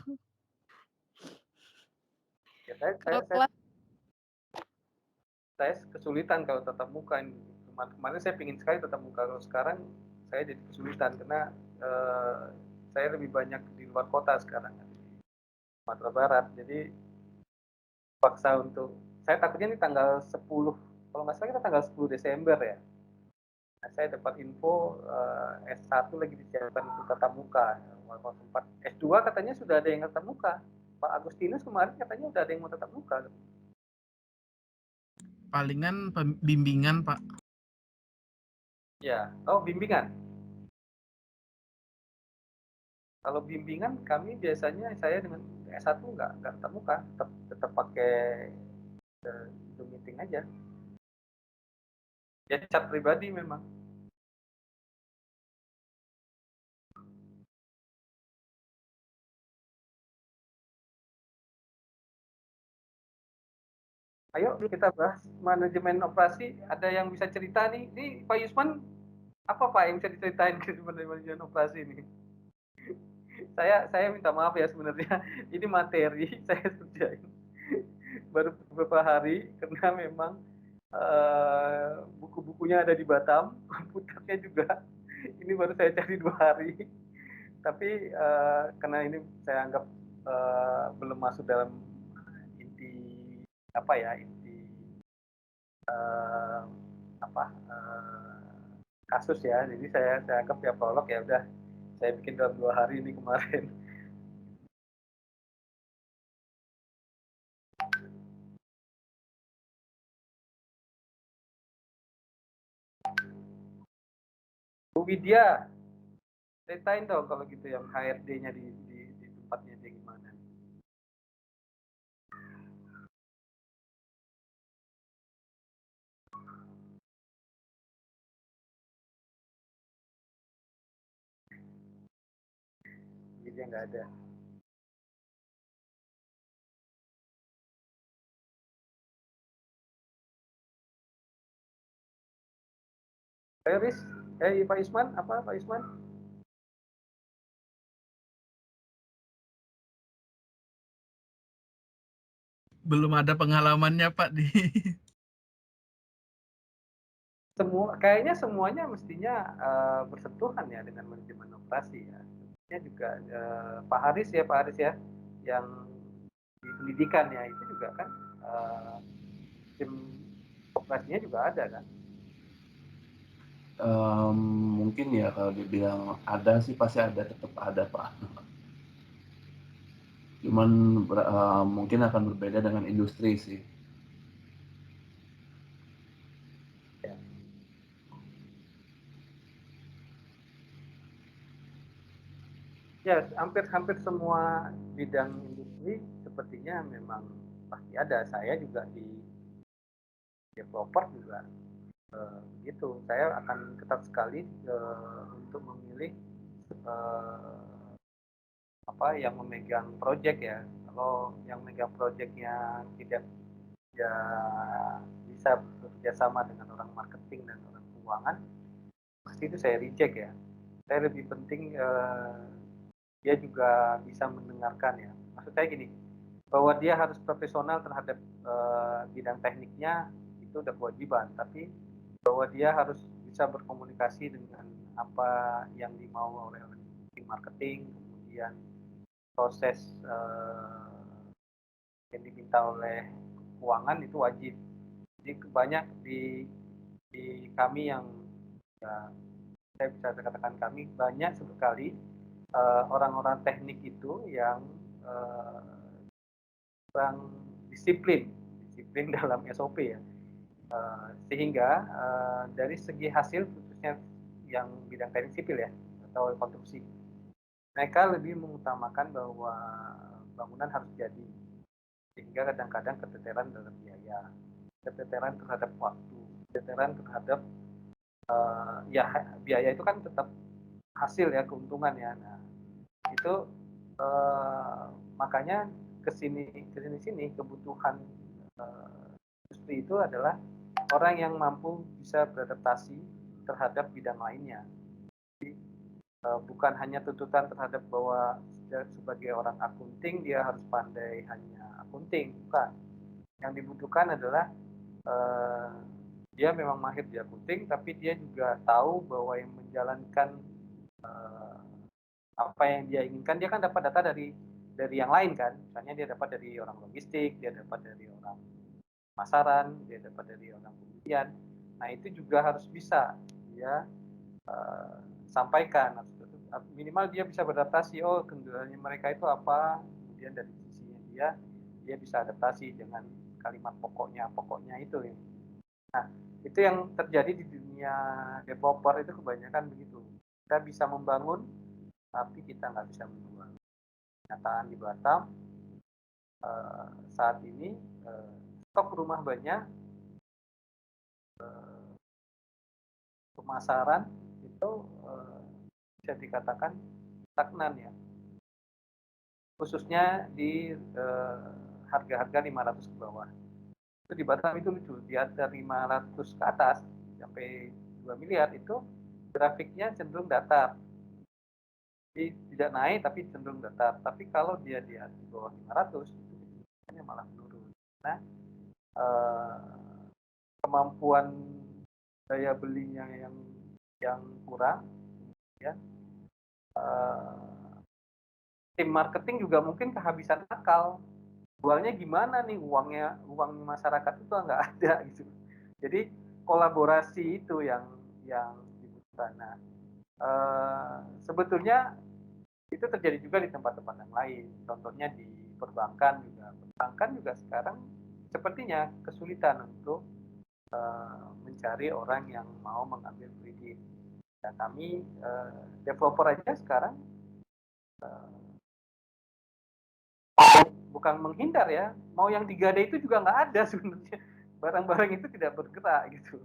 Ya, saya kesulitan kalau tatap muka. Kemarin saya pingin sekali tatap muka, kalau sekarang saya jadi kesulitan karena saya lebih banyak di luar kota sekarang, di Sumatera Barat. Jadi paksa untuk, saya takutnya ini tanggal 10, kalau nggak salah kita tanggal 10 Desember ya. Nah, saya dapat info S1 lagi disiapkan untuk tatap muka. S2 katanya sudah ada yang tatap muka. Pak Agustinus kemarin katanya udah ada yang mau tatap muka. Palingan bimbingan Pak. Ya, bimbingan. Kalau bimbingan kami biasanya saya dengan S1 nggak tatap muka, tetap pakai Zoom meeting aja. Jadi chat pribadi memang. Ayo kita bahas manajemen operasi. Ada yang bisa cerita nih? Ini Pak Yusman, apa Pak yang bisa diceritain ke manajemen operasi ini? Saya minta maaf ya sebenarnya. Ini materi saya kerjain baru beberapa hari karena memang buku-bukunya ada di Batam, komputernya juga ini baru saya cari 2 hari. Tapi karena ini saya anggap belum masuk dalam inti kasus ya, jadi saya anggap ya prolog ya udah saya bikin dalam 2 hari ini kemarin. Bu Widya, ceritain dong kalau gitu yang HRD-nya di tempatnya dia gimana? Widya nggak ada. Ayo Riz, Pak Isman, apa Pak Isman? Belum ada pengalamannya Pak di Kayaknya semuanya mestinya bersentuhan ya dengan manajemen operasi ya. Sebenarnya juga Pak Haris ya, yang di pendidikan ya itu juga kan tim operasinya juga ada kan. Mungkin ya kalau dibilang ada sih pasti ada, tetap ada Pak. Cuman mungkin akan berbeda dengan industri sih. Ya, hampir semua bidang industri sepertinya memang pasti ada. Saya juga di developer juga begitu. Saya akan ketat sekali untuk memilih apa yang memegang project ya. Kalau yang memegang projectnya tidak ya bisa bekerja sama dengan orang marketing dan orang keuangan, pasti itu saya reject ya. Saya lebih penting dia juga bisa mendengarkan ya. Maksud saya gini, bahwa dia harus profesional terhadap bidang tekniknya itu udah kewajiban, tapi bahwa dia harus bisa berkomunikasi dengan apa yang dimau oleh tim marketing, kemudian proses yang diminta oleh keuangan itu wajib. Jadi banyak di kami yang ya, saya bisa katakan kami banyak sekali orang-orang teknik itu yang kurang disiplin dalam SOP ya. Sehingga dari segi hasil khususnya yang bidang teknik sipil ya atau konstruksi, mereka lebih mengutamakan bahwa bangunan harus jadi, sehingga kadang-kadang keteteran dalam biaya, keteteran terhadap waktu, keteteran terhadap ya biaya itu kan tetap hasil ya, keuntungan ya. Nah itu makanya kesini sini kebutuhan industri itu adalah orang yang mampu bisa beradaptasi terhadap bidang lainnya. Jadi bukan hanya tuntutan terhadap bahwa sebagai orang akunting dia harus pandai hanya akunting, bukan. Yang dibutuhkan adalah dia memang mahir di akunting, tapi dia juga tahu bahwa yang menjalankan apa yang dia inginkan, dia kan dapat data dari yang lain kan. Misalnya dia dapat dari orang logistik, dia dapat dari orang pemasaran, dia dapat dari orang pembelian. Nah itu juga harus bisa dia sampaikan. Minimal dia bisa beradaptasi, oh kendalanya mereka itu apa, kemudian dari sisinya dia bisa adaptasi dengan kalimat pokoknya itu ya. Nah itu yang terjadi di dunia developer itu kebanyakan begitu. Kita bisa membangun tapi kita nggak bisa menjual. Kenyataan di Batam saat ini stok rumah banyak, pemasaran itu bisa dikatakan stagnan ya, khususnya di harga-harga 500 ke bawah. Itu di Batam itu lucu, di atas 500 ke atas sampai 2 miliar itu grafiknya cenderung datar. Jadi tidak naik tapi cenderung datar. Tapi kalau dia di bawah 500 itu malah menurun. Nah, kemampuan daya belinya yang kurang, ya. Tim marketing juga mungkin kehabisan akal. Jualnya gimana nih, uang masyarakat itu nggak ada gitu. Jadi kolaborasi itu yang dibutuhkan. Nah, sebetulnya itu terjadi juga di tempat-tempat yang lain. Contohnya di perbankan juga. Perbankan juga sekarang sepertinya kesulitan untuk mencari orang yang mau mengambil kredit. Dan kami developer aja sekarang bukan menghindar ya, mau yang 3D itu juga nggak ada sebenarnya. Barang-barang itu tidak bergerak gitu.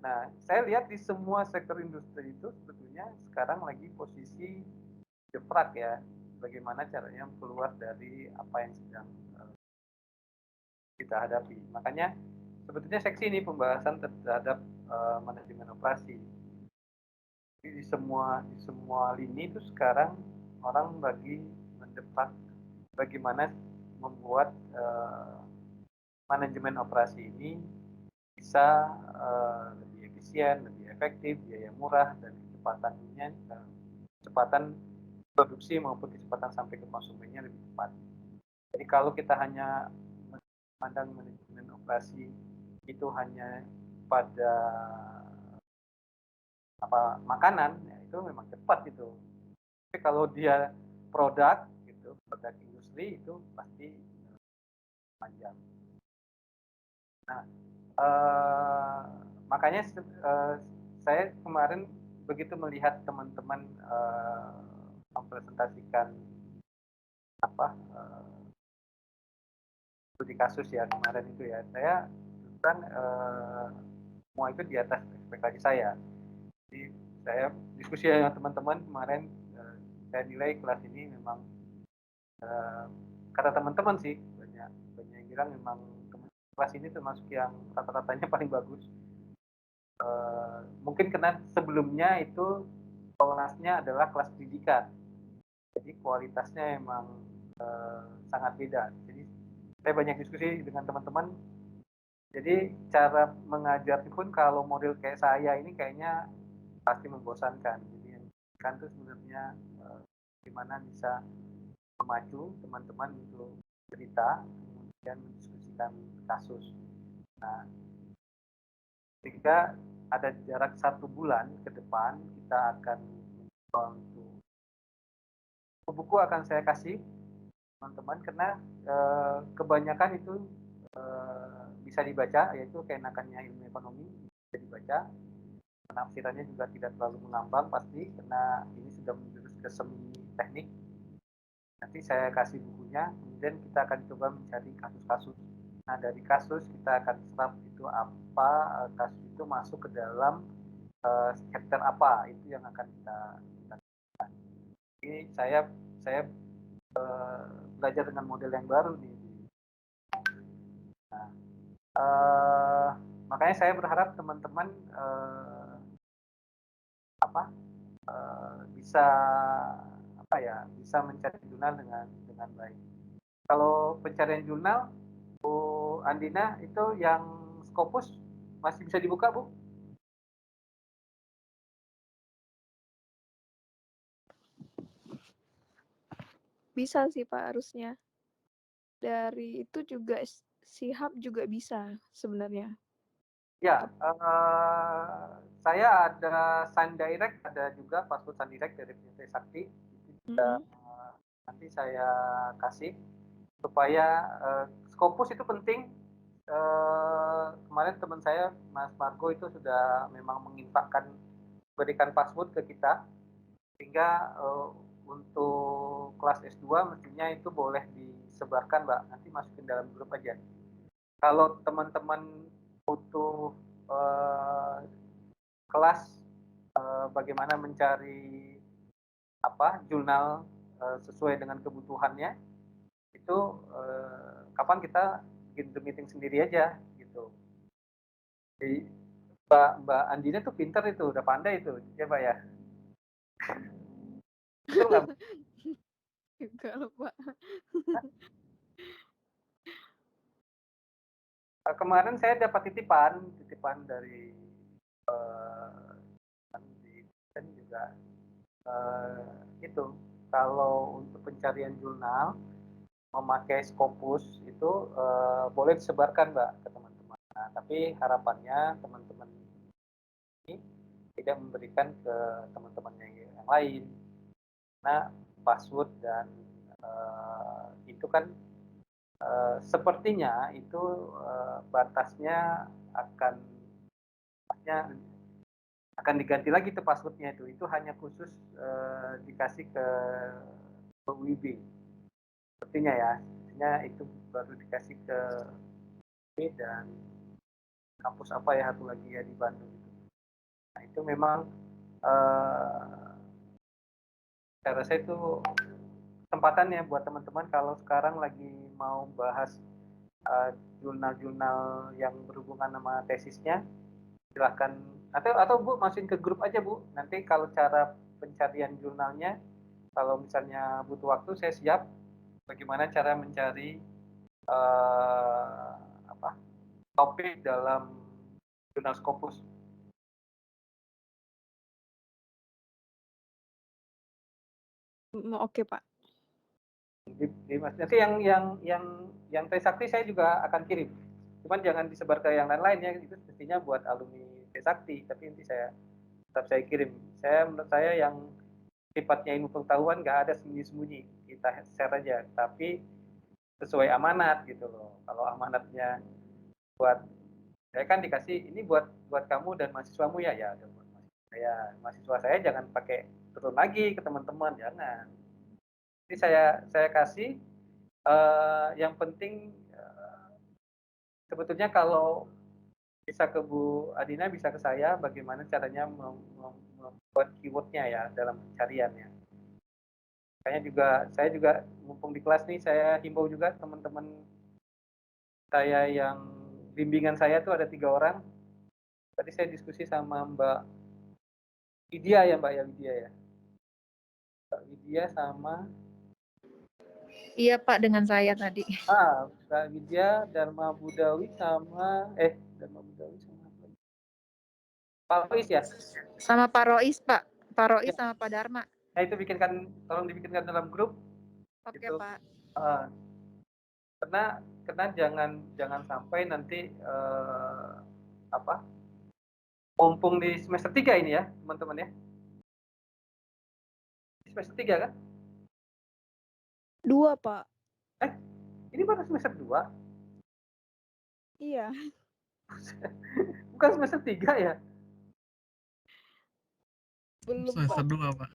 Nah, saya lihat di semua sektor industri itu sebetulnya sekarang lagi posisi jeprak ya, bagaimana caranya keluar dari apa yang sedang kita hadapi. Makanya sebetulnya seksi ini pembahasan terhadap manajemen operasi. Jadi di semua lini itu sekarang orang lagi mendepak bagaimana membuat manajemen operasi ini bisa lebih efisien, lebih efektif, biaya murah, dan kecepatan produksi maupun kecepatan sampai ke konsumennya lebih cepat. Jadi kalau kita hanya memandang manajemen operasi itu hanya pada makanan, ya itu memang cepat gitu. Tapi kalau dia produk gitu, produk industri itu pasti panjang. Nah, makanya saya kemarin begitu melihat teman-teman mempresentasikan studi kasus ya kemarin itu ya, saya kan semua itu di atas ekspektasi saya. Jadi saya diskusi dengan teman-teman kemarin, saya nilai kelas ini memang kata teman-teman sih banyak yang bilang memang kelas ini termasuk yang rata-ratanya paling bagus. Mungkin karena sebelumnya itu kelasnya adalah kelas pendidikan, jadi kualitasnya emang sangat beda. Jadi saya banyak diskusi dengan teman-teman. Jadi cara mengajar pun kalau model kayak saya ini kayaknya pasti membosankan. Jadi yang kan itu sebenarnya gimana bisa memacu teman-teman untuk cerita kemudian mendiskusikan kasus. Nah, ketika ada jarak 1 bulan ke depan kita akan untuk buku akan saya kasih teman-teman karena kebanyakan itu bisa dibaca, yaitu keenakannya ilmu ekonomi bisa dibaca. Penafsirannya juga tidak terlalu mengambang pasti karena ini sudah menjurus ke semi teknik. Nanti saya kasih bukunya, kemudian kita akan coba mencari kasus-kasus. Nah, dari kasus kita akan serap itu apa, kasus itu masuk ke dalam chapter apa, itu yang akan kita lakukan. Ini saya belajar dengan model yang baru nih. Nah, makanya saya berharap teman-teman bisa mencari jurnal dengan baik. Kalau pencarian jurnal, Bu Andina itu yang Scopus masih bisa dibuka, Bu? Bisa sih Pak harusnya. Dari itu juga Sihab juga bisa sebenarnya. Ya, saya ada Sun Direct, ada juga password Sun Direct dari PT Sakti. Nanti saya kasih supaya Scopus itu penting. Kemarin teman saya Mas Margo itu sudah memang menginfakkan berikan password ke kita sehingga untuk kelas S2 mestinya itu boleh disebarkan, Mbak. Nanti masukin dalam grup aja. Kalau teman-teman butuh kelas bagaimana mencari jurnal sesuai dengan kebutuhannya, itu kapan kita bikin Zoom meeting sendiri aja gitu. Jadi Mbak Andina tuh pinter itu, udah pandai itu, ya Pak ya. Betul nggak? Enggak loh Pak. Kemarin saya dapat titipan dari dan juga itu kalau untuk pencarian jurnal memakai Scopus itu boleh disebarkan Mbak ke teman-teman. Nah, tapi harapannya teman-teman ini tidak memberikan ke teman-teman yang lain. Nah, password dan itu kan sepertinya itu batasnya akan akan diganti lagi tuh passwordnya itu. Itu hanya khusus dikasih ke WIB. Sepertinya ya, sepertinya itu baru dikasih ke ini dan kampus apa ya satu lagi ya di Bandung. Nah itu memang saya rasa itu kesempatannya buat teman-teman kalau sekarang lagi mau bahas jurnal-jurnal yang berhubungan sama tesisnya, silahkan atau Bu masukin ke grup aja Bu. Nanti kalau cara pencarian jurnalnya, kalau misalnya butuh waktu saya siap bagaimana cara mencari topik dalam jurnal Scopus. Oke Pak. Nanti yang Trisakti saya juga akan kirim. Cuman jangan disebar ke yang lain-lain ya, itu mestinya buat alumni Trisakti, tapi nanti tetap saya kirim. Menurut saya yang sifatnya ilmu pengetahuan nggak ada sembunyi-sembunyi, kita share aja, tapi sesuai amanat gitu loh. Kalau amanatnya buat saya kan dikasih ini buat kamu dan mahasiswamu ya buat mahasiswa saya jangan pakai turun lagi ke teman-teman, jangan. Jadi saya kasih yang penting sebetulnya kalau bisa ke Bu Adina, bisa ke saya bagaimana caranya membuat keywordnya ya dalam pencariannya. Saya juga mumpung di kelas nih, saya himbau juga teman-teman saya yang bimbingan saya tuh ada 3 orang. Tadi saya diskusi sama Mbak Widya ya, Mbak ya Widya ya. Mbak Widya sama Iya Pak, dengan saya tadi. Mbak Widya, Dharma Budawi sama apa? Pak Rois ya? Sama Pak Rois Pak. Pak Rois sama Pak Dharma. Nah itu tolong dibikinkan dalam grup. Oke gitu. Pak. Karena jangan sampai nanti mumpung di semester 3 ini ya teman-teman ya. Semester 3 kan? 2 Pak. Ini baru semester 2? Iya. Bukan semester 3 ya? Belum Semester Pak. 2 Pak.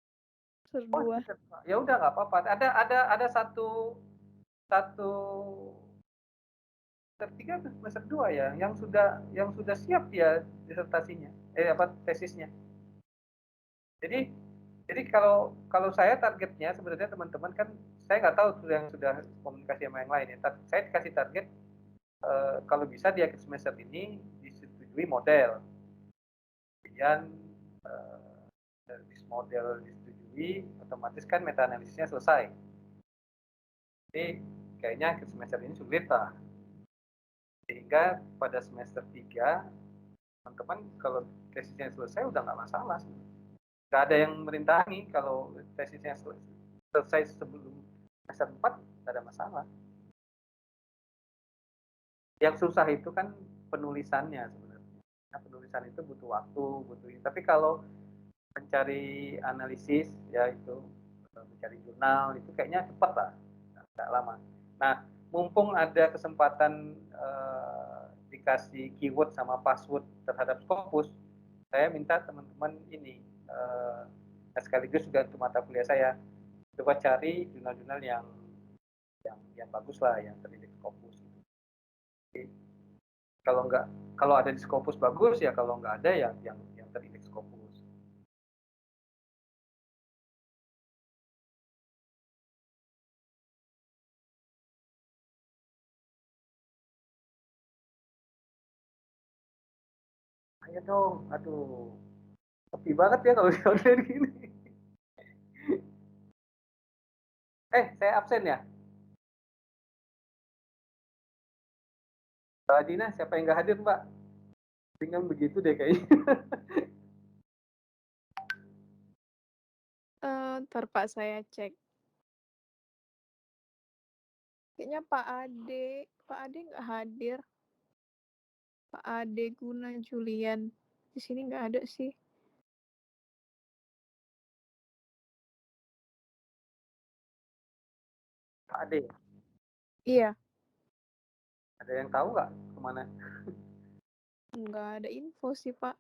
Semester 2. Ya udah nggak apa-apa. Ada satu semester 3 atau semester 2 ya yang sudah siap ya disertasinya, tesisnya. Jadi kalau saya targetnya sebenarnya teman-teman kan saya nggak tahu tuh yang sudah komunikasi sama yang lain ya. Saya dikasih target kalau bisa di akhir semester ini disetujui model. Kemudian dari model disetujui, otomatis kan meta analisisnya selesai. Jadi kayaknya akhir semester ini sulit lah. Sehingga pada semester 3 teman-teman kalau tesisnya selesai udah nggak masalah. Nggak ada yang merintangi kalau tesisnya selesai sebelum semester 4 nggak ada masalah. Yang susah itu kan penulisannya sebenarnya. Nah, penulisan itu butuh waktu, tapi kalau mencari analisis ya itu mencari jurnal itu kayaknya cepat lah, nggak lama. Nah, mumpung ada kesempatan dikasih keyword sama password terhadap Scopus, saya minta teman-teman ini sekaligus juga untuk mata kuliah saya coba cari jurnal-jurnal yang bagus lah, yang terdiri Scopus. Jadi, kalau ada di Scopus bagus ya, kalau nggak ada ya yang terindeks Scopus. Ayo dong, aduh, sepi banget ya kalau di online gini. Saya absen ya? Mbak Dina, siapa yang nggak hadir Mbak? Tinggal begitu deh kayaknya. Ntar Pak saya cek. Kayaknya Pak Ade nggak hadir. Pak Ade Guna Julian. Di sini nggak ada sih. Pak Ade. Iya. Ada yang tahu nggak kemana? Nggak ada info sih Pak.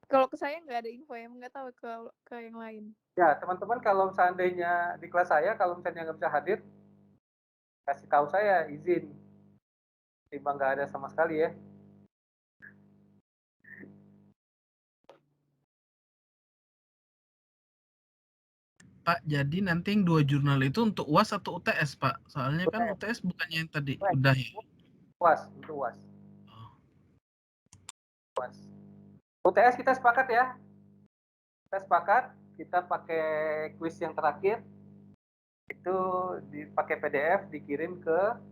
Kalau ke saya nggak ada info ya, nggak tahu ke yang lain. Ya, teman-teman kalau seandainya di kelas saya, kalau misalnya nggak bisa hadir, kasih tahu saya izin. Tiba nggak ada sama sekali ya. Pak, jadi nanti yang 2 jurnal itu untuk UAS atau UTS, Pak? Soalnya kan UTS bukannya yang tadi udah ya? UAS, itu UAS. Oh. UAS. UTS kita sepakat ya. Kita sepakat, kita pakai kuis yang terakhir. Itu dipakai PDF, dikirim ke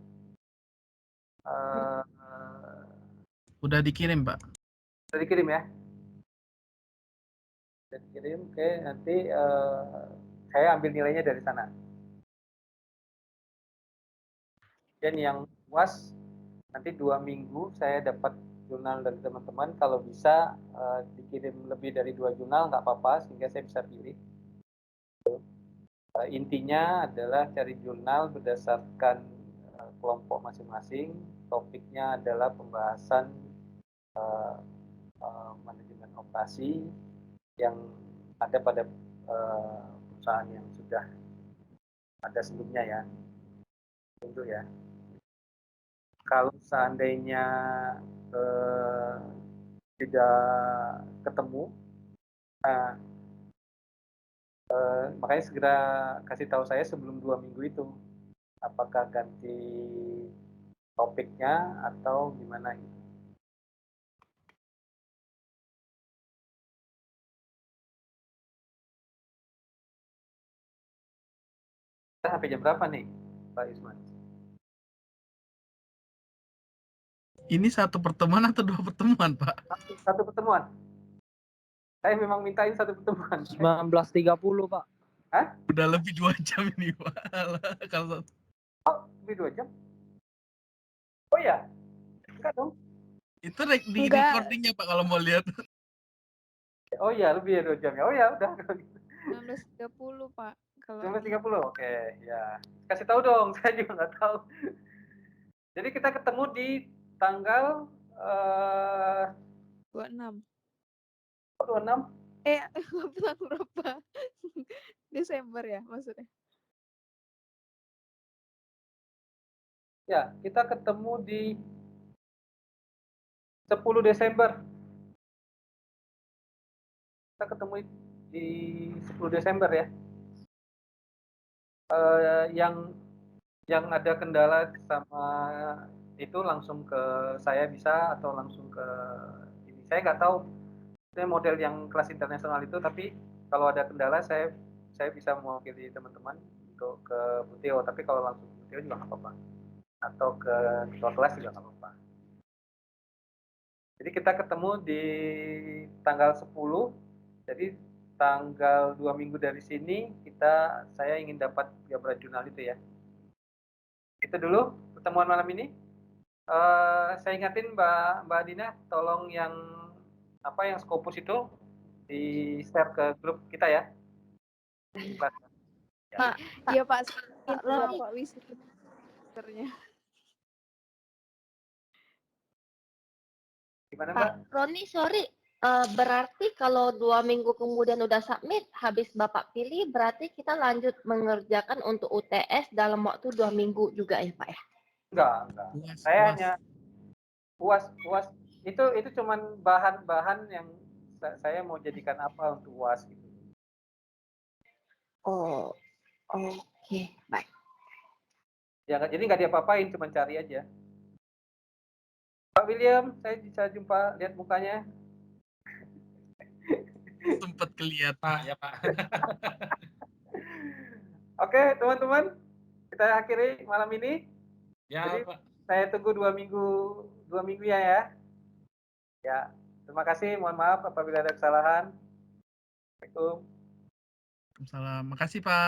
Udah dikirim, Pak. sudah dikirim ya. Sudah dikirim, oke, nanti saya ambil nilainya dari sana. Dan yang UAS nanti 2 minggu saya dapat jurnal dari teman-teman. Kalau bisa dikirim lebih dari 2 jurnal nggak apa-apa, sehingga saya bisa pilih. Intinya adalah cari jurnal berdasarkan kelompok masing-masing. Topiknya adalah pembahasan manajemen operasi yang ada pada perusahaan yang sudah ada sebelumnya ya. Tentu ya. Kalau seandainya tidak ketemu, makanya segera kasih tahu saya sebelum 2 minggu itu, apakah ganti topiknya atau gimana gitu. Kita sampai jam berapa nih, Pak Isman? Ini 1 pertemuan atau 2 pertemuan, Pak? Satu pertemuan. Saya memang mintain 1 pertemuan. 19.30, Pak. Hah? Udah lebih 2 jam ini, Pak. Kalau Lebih 2 jam? Oh ya? Enggak dong. itu di Enggak. recordingnya, Pak, kalau mau lihat. Oh iya, lebih ya 2 jam ya. Oh ya, udah. 19.30, Pak. Kalau 19.30, oke. Ya. Kasih tahu dong, saya juga nggak tahu. Jadi kita ketemu di tanggal 26. 26. Bulan berapa? Desember ya maksudnya? Ya, kita ketemu di 10 Desember. Kita ketemu di 10 Desember ya. Yang ada kendala sama itu langsung ke saya bisa atau langsung ke ini. Saya nggak tahu ini model yang kelas internasional itu, tapi kalau ada kendala saya bisa mewakili teman-teman untuk ke Buteo, tapi kalau langsung ke Buteo juga nggak apa-apa, atau ke ketua kelas juga nggak apa-apa. Jadi kita ketemu di tanggal 10, jadi tanggal 2 minggu dari sini saya ingin dapat gambaran jurnal itu ya. Itu dulu pertemuan malam ini. Saya ingatin Mbak Dina, tolong yang Scopus itu di share ke grup kita ya. Pak, Iya Pak, Pak sama Roni. Pak Wisnu. Gimana Mbak? Pak Roni, sorry. Berarti kalau 2 minggu kemudian udah submit, habis Bapak pilih, berarti kita lanjut mengerjakan untuk UTS dalam waktu 2 minggu juga ya Pak ya? Enggak. UAS, Saya UAS. hanya UAS itu cuman bahan-bahan yang saya mau jadikan apa untuk UAS gitu. Oh, oke, baik. Ya, jadi nggak diapa-apain, cuma cari aja. Pak William, saya bisa jumpa, lihat mukanya. Sempat kelihatan ya, Pak. Oke, teman-teman, kita akhiri malam ini. Ya, Jadi, Pak. saya tunggu 2 minggu ya. Ya, terima kasih. Mohon maaf apabila ada kesalahan. Assalamualaikum. Waalaikumsalam. Makasih, Pak.